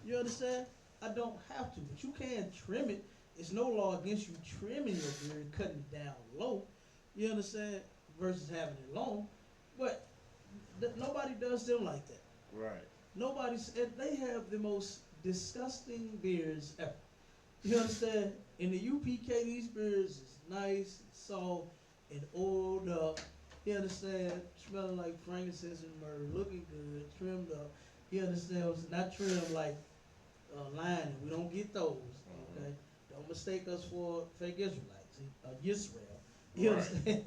You understand? I don't have to, but you can trim it. It's no law against you trimming your beard, cutting it down low. You understand? Versus having it long. But nobody does them like that. Right. They have the most disgusting beards ever. You understand? In the UPK, these beards is nice, and soft, and oiled up. You understand? Smelling like frankincense and myrrh, looking good, trimmed up. You understand? It's not trimmed like lining. We don't get those. Okay? Don't mistake us for fake Israelites. Yisrael. You understand?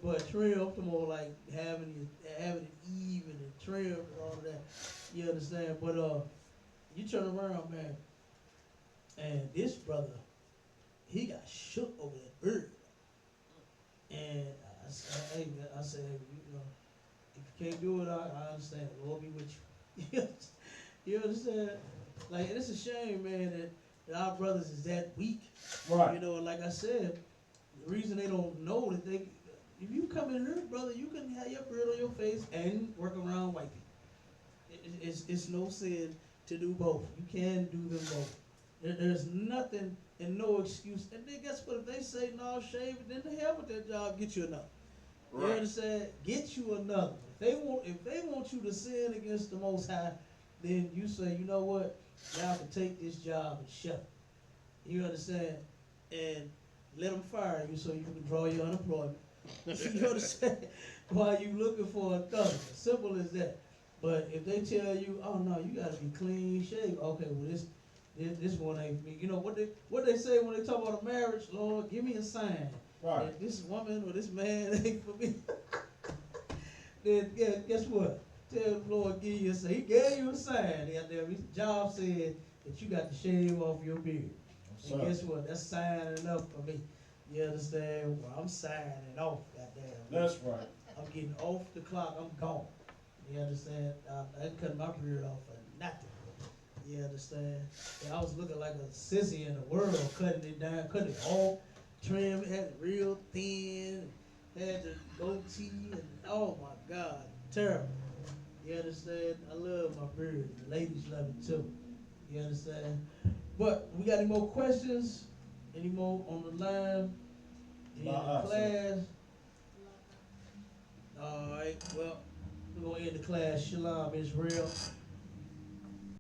But trimmed to more like having it even and trimmed and all of that. You understand? But you turn around, man, and this brother, he got shook over that bird. And I said, if you can't do it, I understand. The Lord be with you. You understand? Like, it's a shame, man, that our brothers is that weak. Right. Like I said, the reason they don't know that if you come in here, brother, you can have your beard on your face and work around white people. It's no sin to do both. You can do them both. There's nothing and no excuse. And then guess what? If they say no, shave it, then the hell with that job, get you another. Right. You understand? Get you another. If they want you to sin against the Most High, then you say, you know what? Y'all can take this job and shut it. You understand? And let them fire you so you can draw your unemployment. You understand? While you looking for another. Simple as that. But if they tell you, oh no, you gotta be clean shaved, okay, well this one ain't me. You know what they say when they talk about a marriage? Lord, give me a sign Right. that this woman or this man ain't for me. Then yeah, guess what? Tell the Lord give you a sign. He gave you a sign. His job said that you got to shave off your beard. Yes, And sir. guess what? That's sign enough for me. You understand? Well, I'm signing off, goddamn. That's right. I'm getting off the clock. I'm gone. You understand? I ain't cutting my beard off for nothing. You understand? And I was looking like a sissy in the world, cutting it down, cutting it off, trim, had it real thin, had the goatee, and oh my God, terrible. You understand? I love my beard. The ladies love it too. You understand? But we got any more questions? Any more on the line? Any in Nah, the sir. class? All right. Well, we're gonna end the class. Shalom, Israel.